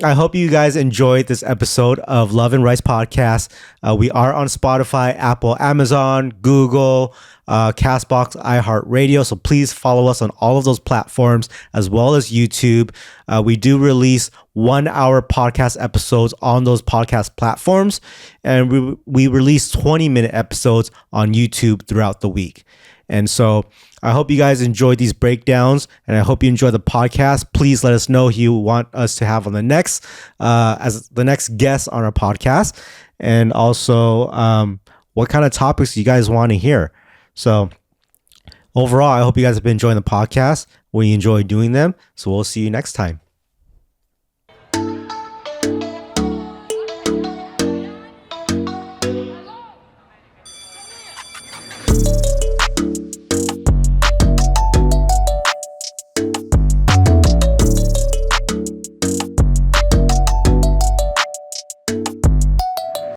I hope you guys enjoyed this episode of Love and Rice Podcast. We are on Spotify, Apple, Amazon, Google, Castbox, iHeartRadio. So please follow us on all of those platforms, as well as YouTube. We do release 1-hour podcast episodes on those podcast platforms, and we release 20-minute episodes on YouTube throughout the week. And so I hope you guys enjoyed these breakdowns, and I hope you enjoy the podcast. Please let us know who you want us to have on the next, as the next guest on our podcast, and also what kind of topics you guys want to hear. So overall, I hope you guys have been enjoying the podcast. We enjoy doing them. So we'll see you next time.